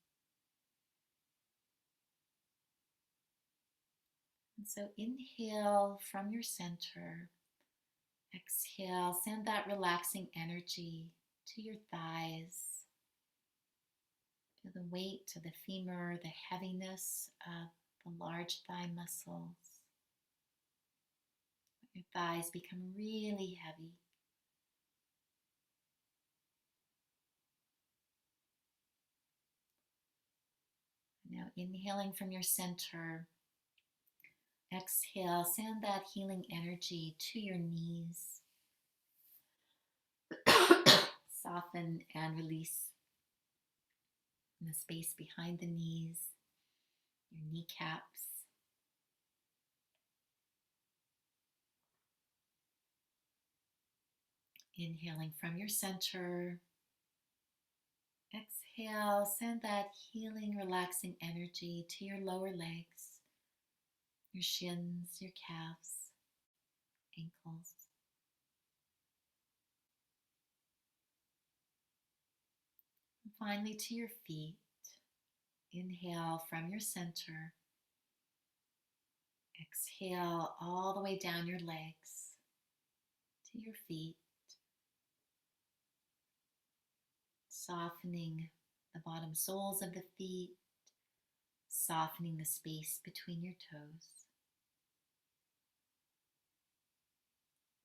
And so inhale from your center. Exhale, send that relaxing energy to your thighs. Feel the weight of the femur, the heaviness of the large thigh muscles. Your thighs become really heavy. Now inhaling from your center. Exhale, send that healing energy to your knees. Soften and release in the space behind the knees, your kneecaps. Inhaling from your center. Exhale, send that healing, relaxing energy to your lower legs, your shins, your calves, ankles. And finally to your feet. Inhale from your center. Exhale all the way down your legs to your feet, softening the bottom soles of the feet, softening the space between your toes.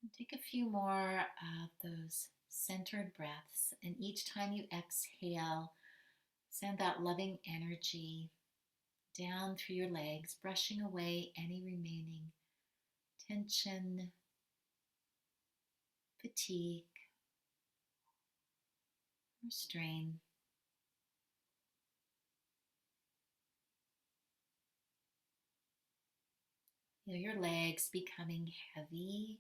And take a few more of those centered breaths, and each time you exhale, send that loving energy down through your legs, brushing away any remaining tension, fatigue, or strain. Feel your legs becoming heavy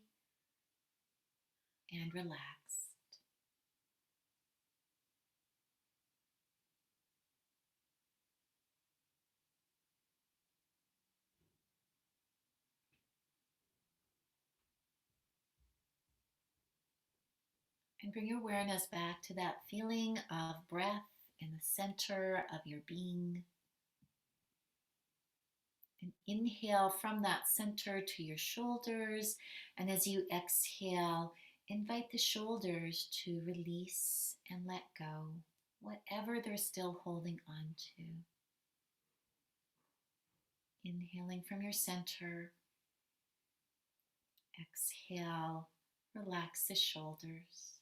and relaxed. And bring your awareness back to that feeling of breath in the center of your being. And inhale from that center to your shoulders. And as you exhale, invite the shoulders to release and let go, whatever they're still holding on to. Inhaling from your center. Exhale, relax the shoulders.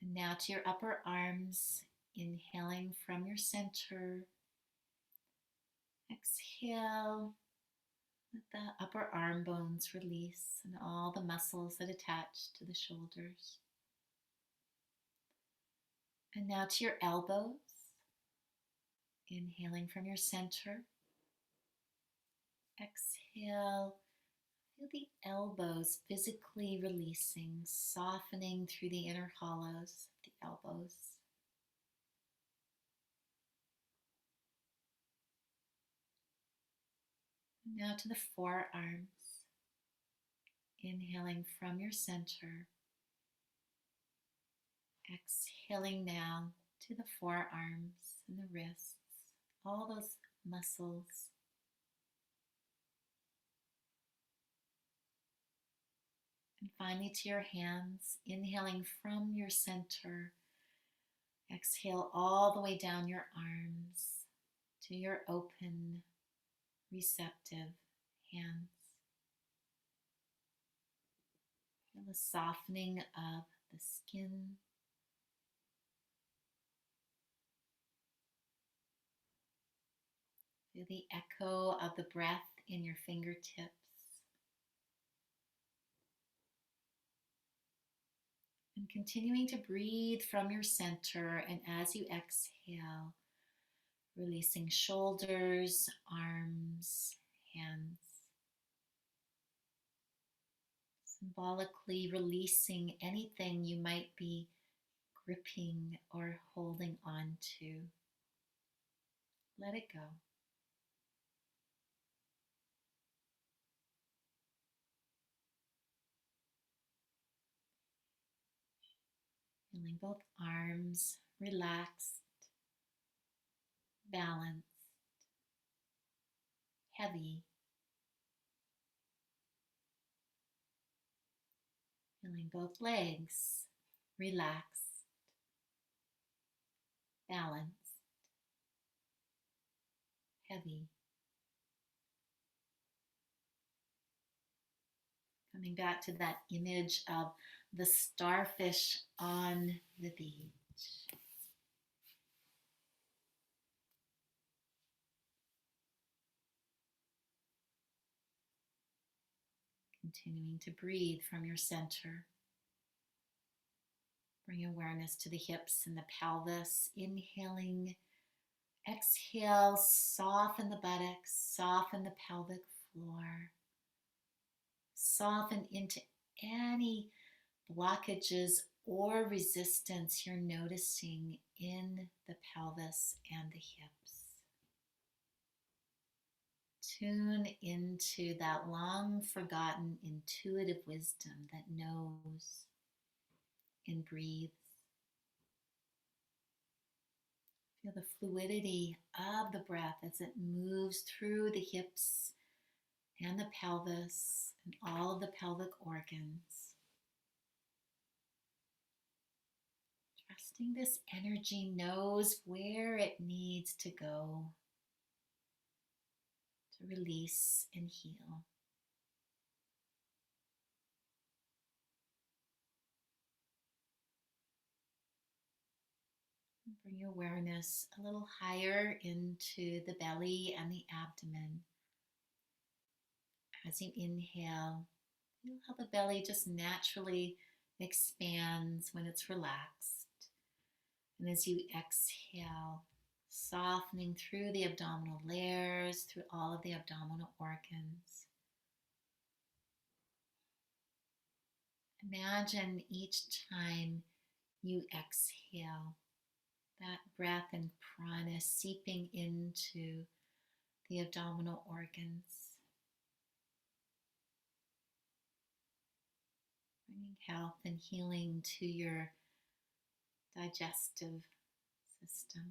And now to your upper arms, inhaling from your center. Exhale, let the upper arm bones release and all the muscles that attach to the shoulders. And now to your elbows. Inhaling from your center. Exhale. Feel the elbows physically releasing, softening through the inner hollows of the elbows. And now to the forearms. Inhaling from your center. Exhaling now to the forearms and the wrists, all those muscles. And finally to your hands, inhaling from your center. Exhale all the way down your arms to your open, receptive hands. Feel the softening of the skin. Feel the echo of the breath in your fingertips. And continuing to breathe from your center, and as you exhale, releasing shoulders, arms, hands. Symbolically releasing anything you might be gripping or holding on to. Let it go. Feeling both arms relaxed, balanced, heavy. Feeling both legs relaxed, balanced, heavy. Coming back to that image of the starfish on the beach. Continuing to breathe from your center. Bring awareness to the hips and the pelvis. Inhaling, exhale, soften the buttocks, soften the pelvic floor. Soften into any blockages or resistance you're noticing in the pelvis and the hips. Tune into that long forgotten intuitive wisdom that knows and breathes. Feel the fluidity of the breath as it moves through the hips and the pelvis and all of the pelvic organs. Trusting this energy knows where it needs to go to release and heal. Bring your awareness a little higher into the belly and the abdomen. As you inhale, feel how the belly just naturally expands when it's relaxed. And as you exhale, softening through the abdominal layers, through all of the abdominal organs. Imagine each time you exhale, that breath and prana seeping into the abdominal organs, bringing health and healing to your digestive system.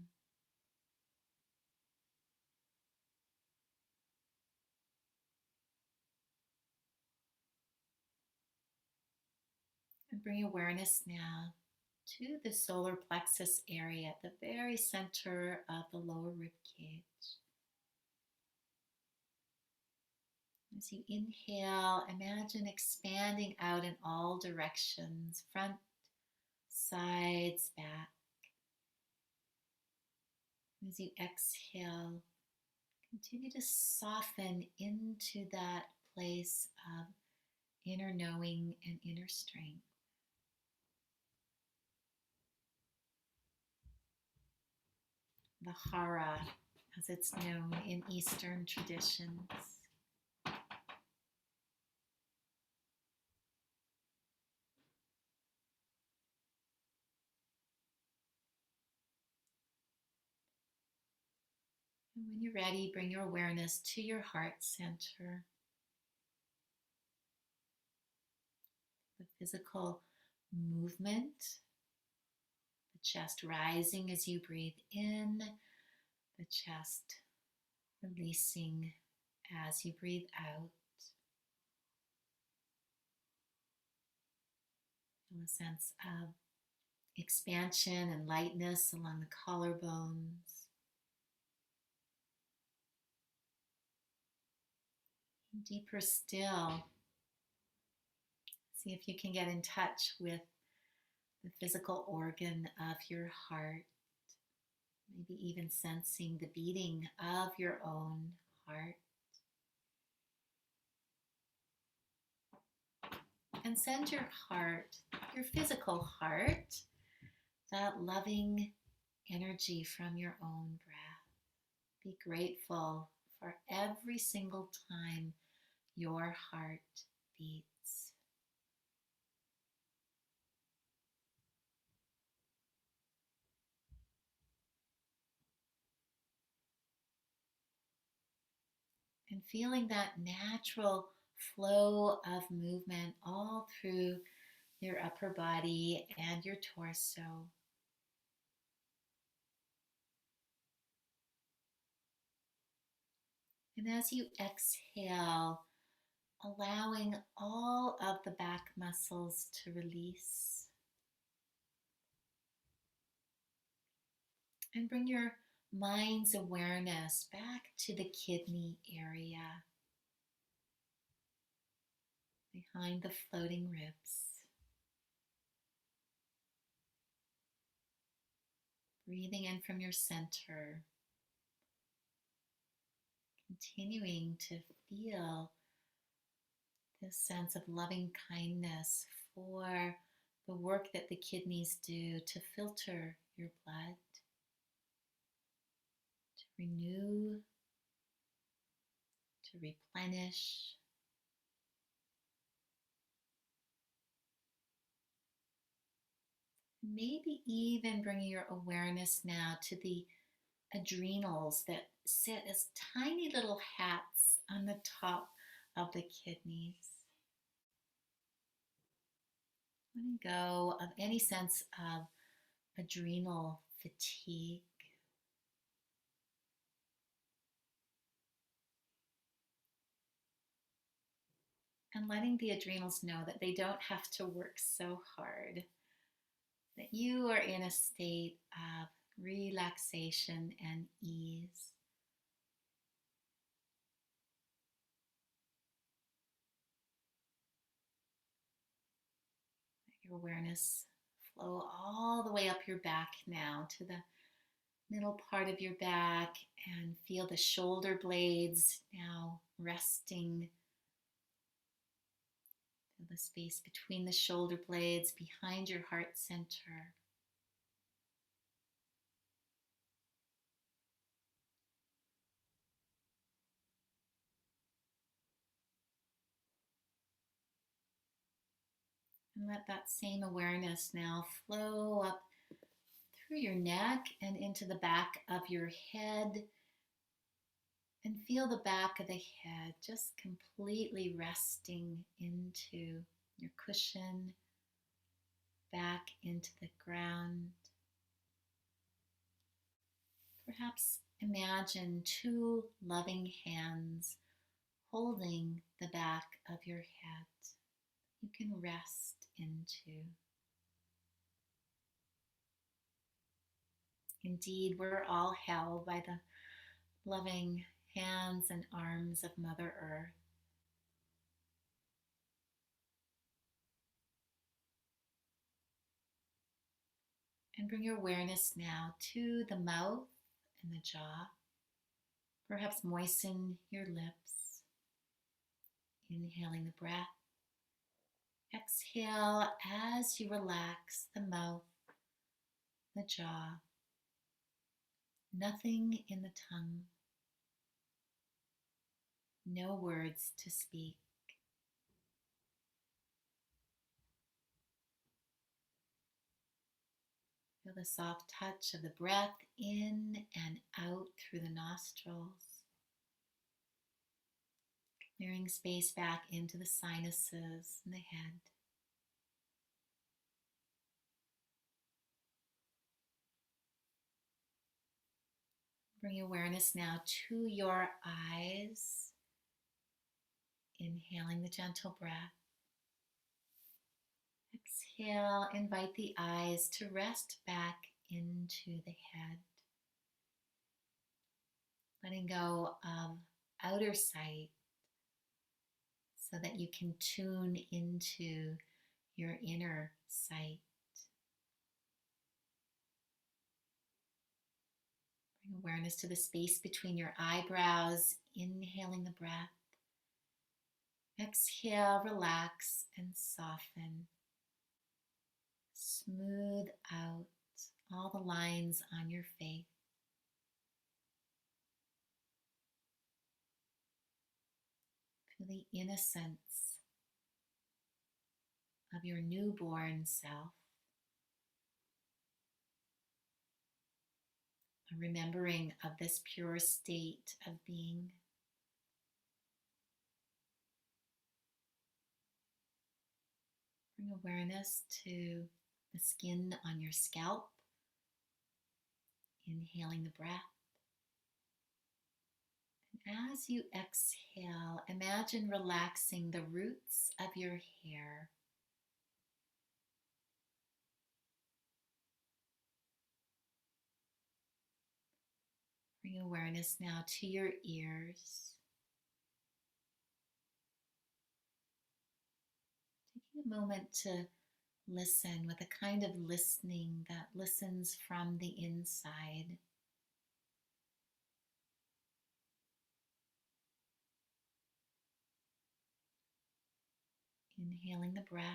And bring awareness now to the solar plexus area at the very center of the lower rib cage. As you inhale, imagine expanding out in all directions, front, sides, back. As you exhale, continue to soften into that place of inner knowing and inner strength. the hara, as it's known in Eastern traditions. And when you're ready, bring your awareness to your heart center, the physical movement, the chest rising as you breathe in, the chest releasing as you breathe out. Feel a sense of expansion and lightness along the collarbones. And deeper still, see if you can get in touch with the physical organ of your heart, maybe even sensing the beating of your own heart. And send your heart, your physical heart, that loving energy from your own breath. Be grateful for every single time your heart beats. And feeling that natural flow of movement all through your upper body and your torso. And as you exhale, allowing all of the back muscles to release. And bring your mind's awareness back to the kidney area, behind the floating ribs. Breathing in from your center, continuing to feel this sense of loving kindness for the work that the kidneys do to filter your blood, to renew, to replenish. Maybe even bringing your awareness now to the adrenals that sit as tiny little hats on the top of the kidneys. Letting go of any sense of adrenal fatigue. And letting the adrenals know that they don't have to work so hard, that you are in a state of relaxation and ease. Let your awareness flow all the way up your back now to the middle part of your back, and feel the shoulder blades now resting. Feel the space between the shoulder blades behind your heart center. And let that same awareness now flow up through your neck and into the back of your head. And feel the back of the head just completely resting into your cushion, back into the ground. Perhaps imagine two loving hands holding the back of your head. You can rest into. Indeed, we're all held by the loving hands and arms of Mother Earth. And bring your awareness now to the mouth and the jaw. Perhaps moisten your lips. Inhaling the breath. Exhale as you relax the mouth, the jaw. Nothing in the tongue, no words to speak. Feel the soft touch of the breath in and out through the nostrils, clearing space back into the sinuses and the head. Bring awareness now to your eyes, inhaling the gentle breath. Exhale, invite the eyes to rest back into the head, letting go of outer sight so that you can tune into your inner sight. Bring awareness to the space between your eyebrows, inhaling the breath. Exhale, relax and soften. Smooth out all the lines on your face. Feel the innocence of your newborn self. A remembering of this pure state of being. Bring awareness to the skin on your scalp. Inhaling the breath. And as you exhale, imagine relaxing the roots of your hair. Bring awareness now to your ears. Taking a moment to listen with a kind of listening that listens from the inside. Inhaling the breath.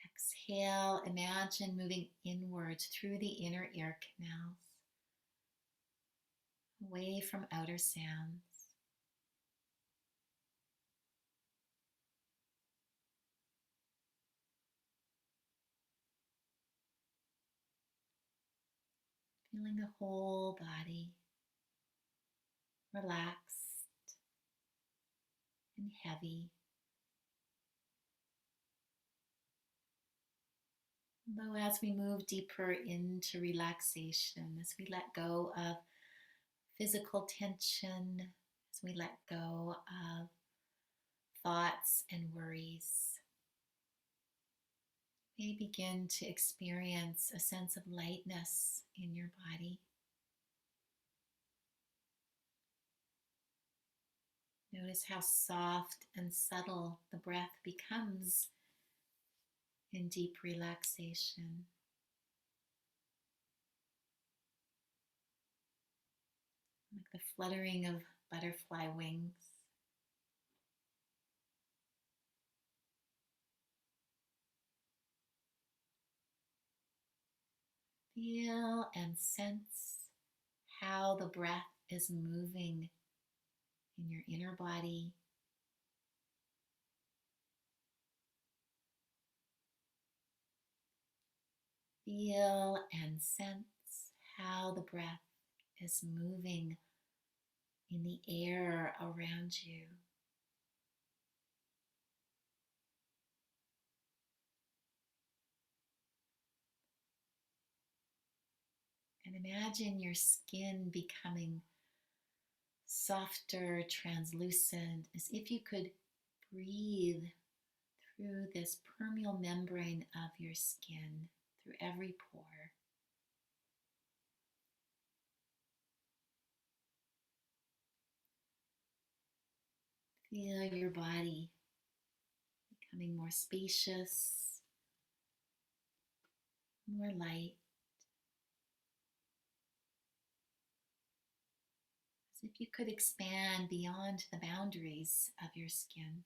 Exhale, imagine moving inwards through the inner ear canals, away from outer sounds. Feeling the whole body relaxed and heavy. Though as we move deeper into relaxation, as we let go of physical tension, as we let go of thoughts and worries, you may begin to experience a sense of lightness in your body. Notice how soft and subtle the breath becomes in deep relaxation. Like the fluttering of butterfly wings. Feel and sense how the breath is moving in your inner body. Feel and sense how the breath is moving in the air around you. And imagine your skin becoming softer, translucent, as if you could breathe through this permeable membrane of your skin, through every pore. Feel your body becoming more spacious, more light, as if you could expand beyond the boundaries of your skin.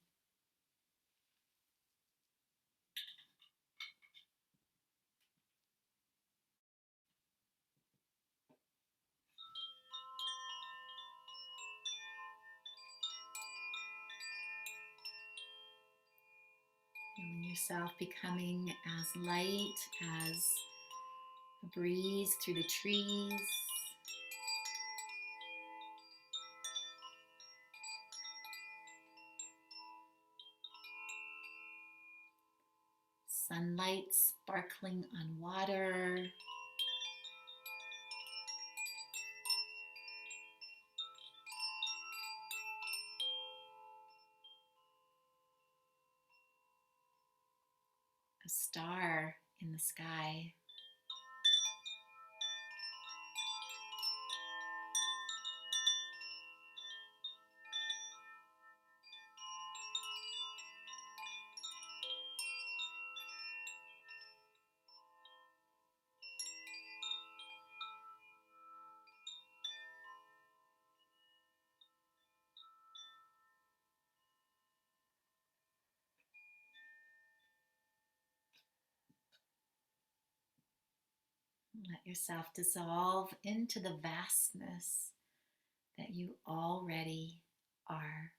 yourself becoming as light as a breeze through the trees. Sunlight sparkling on water. A star in the sky. Let yourself dissolve into the vastness that you already are.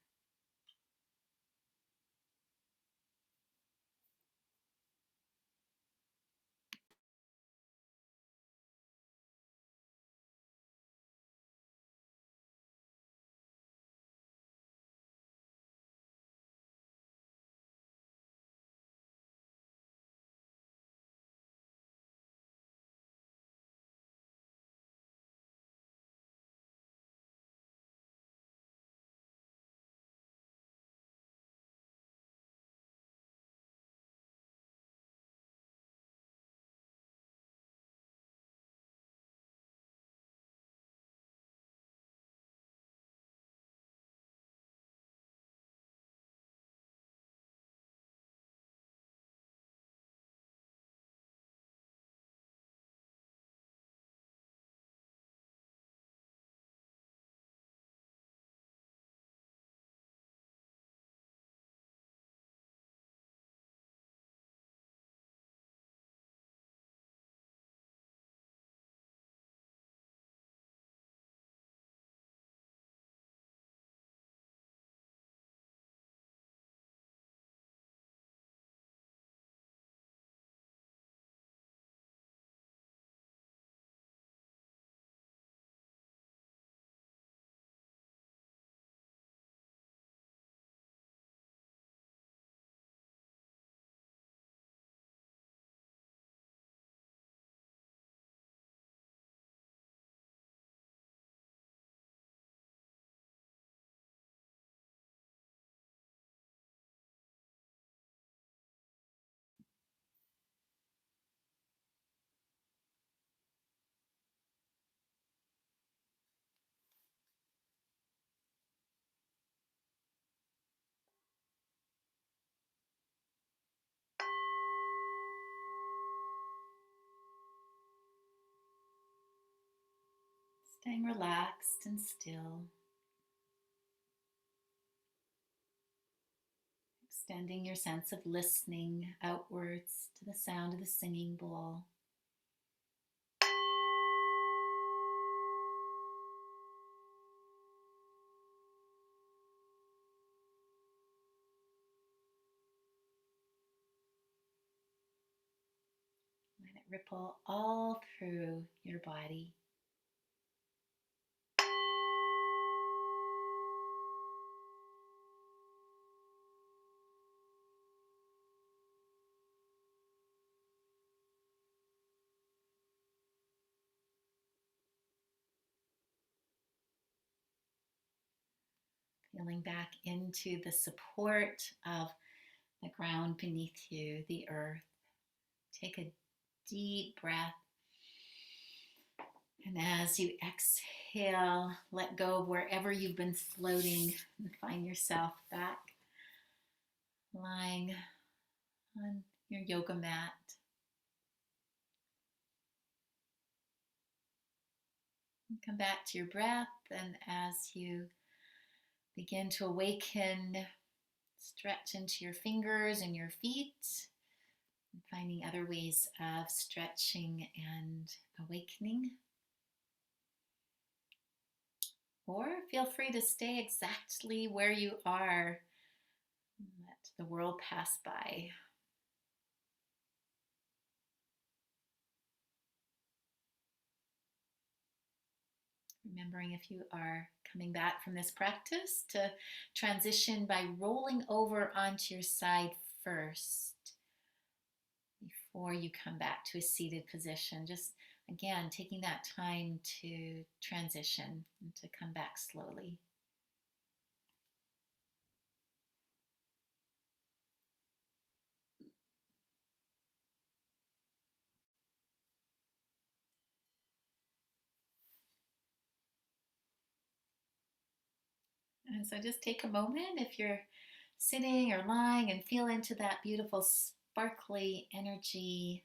Staying relaxed and still. Extending your sense of listening outwards to the sound of the singing bowl. Let it ripple all through your body. Feeling back into the support of the ground beneath you, the earth. Take a deep breath. And as you exhale, let go of wherever you've been floating and find yourself back lying on your yoga mat. And come back to your breath, and as you begin to awaken, stretch into your fingers and your feet, and finding other ways of stretching and awakening. Or feel free to stay exactly where you are. Let the world pass by. Remembering if you are coming back from this practice to transition by rolling over onto your side first before you come back to a seated position. Just again, taking that time to transition and to come back slowly. And so just take a moment if you're sitting or lying and feel into that beautiful sparkly energy.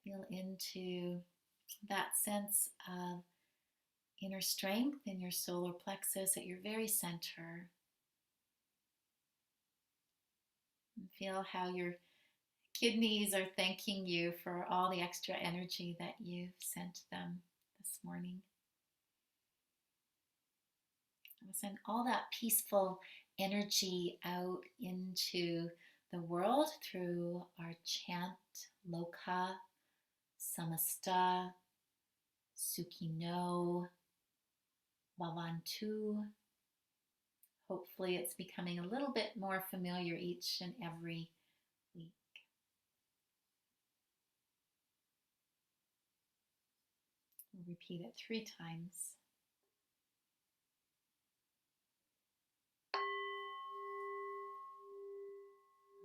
Feel into that sense of inner strength in your solar plexus at your very center. And feel how your kidneys are thanking you for all the extra energy that you've sent them this morning. We'll send all that peaceful energy out into the world through our chant, Loka, Samasta, Sukhino, Bhavantu. Hopefully it's becoming a little bit more familiar each and every week. We'll repeat it 3 times.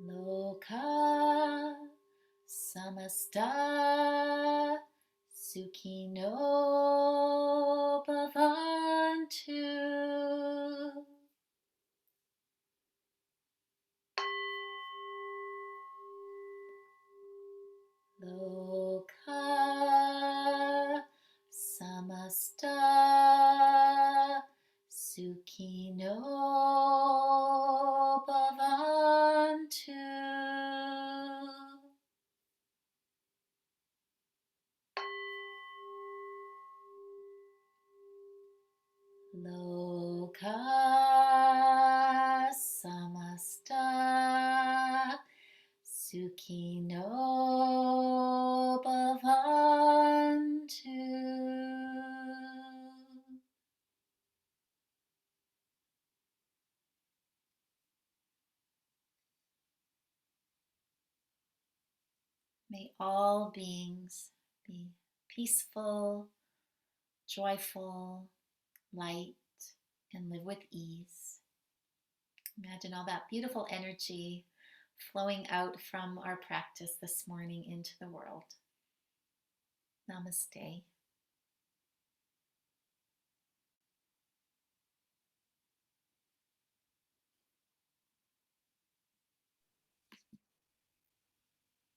Loka Samasta Sukhino Bhavantu. Loka Samasta Sukhino Bhavantu. Loka Samasta Sukhino Bhavantu. May all beings be peaceful, joyful, light, and live with ease. Imagine all that beautiful energy flowing out from our practice this morning into the world. Namaste.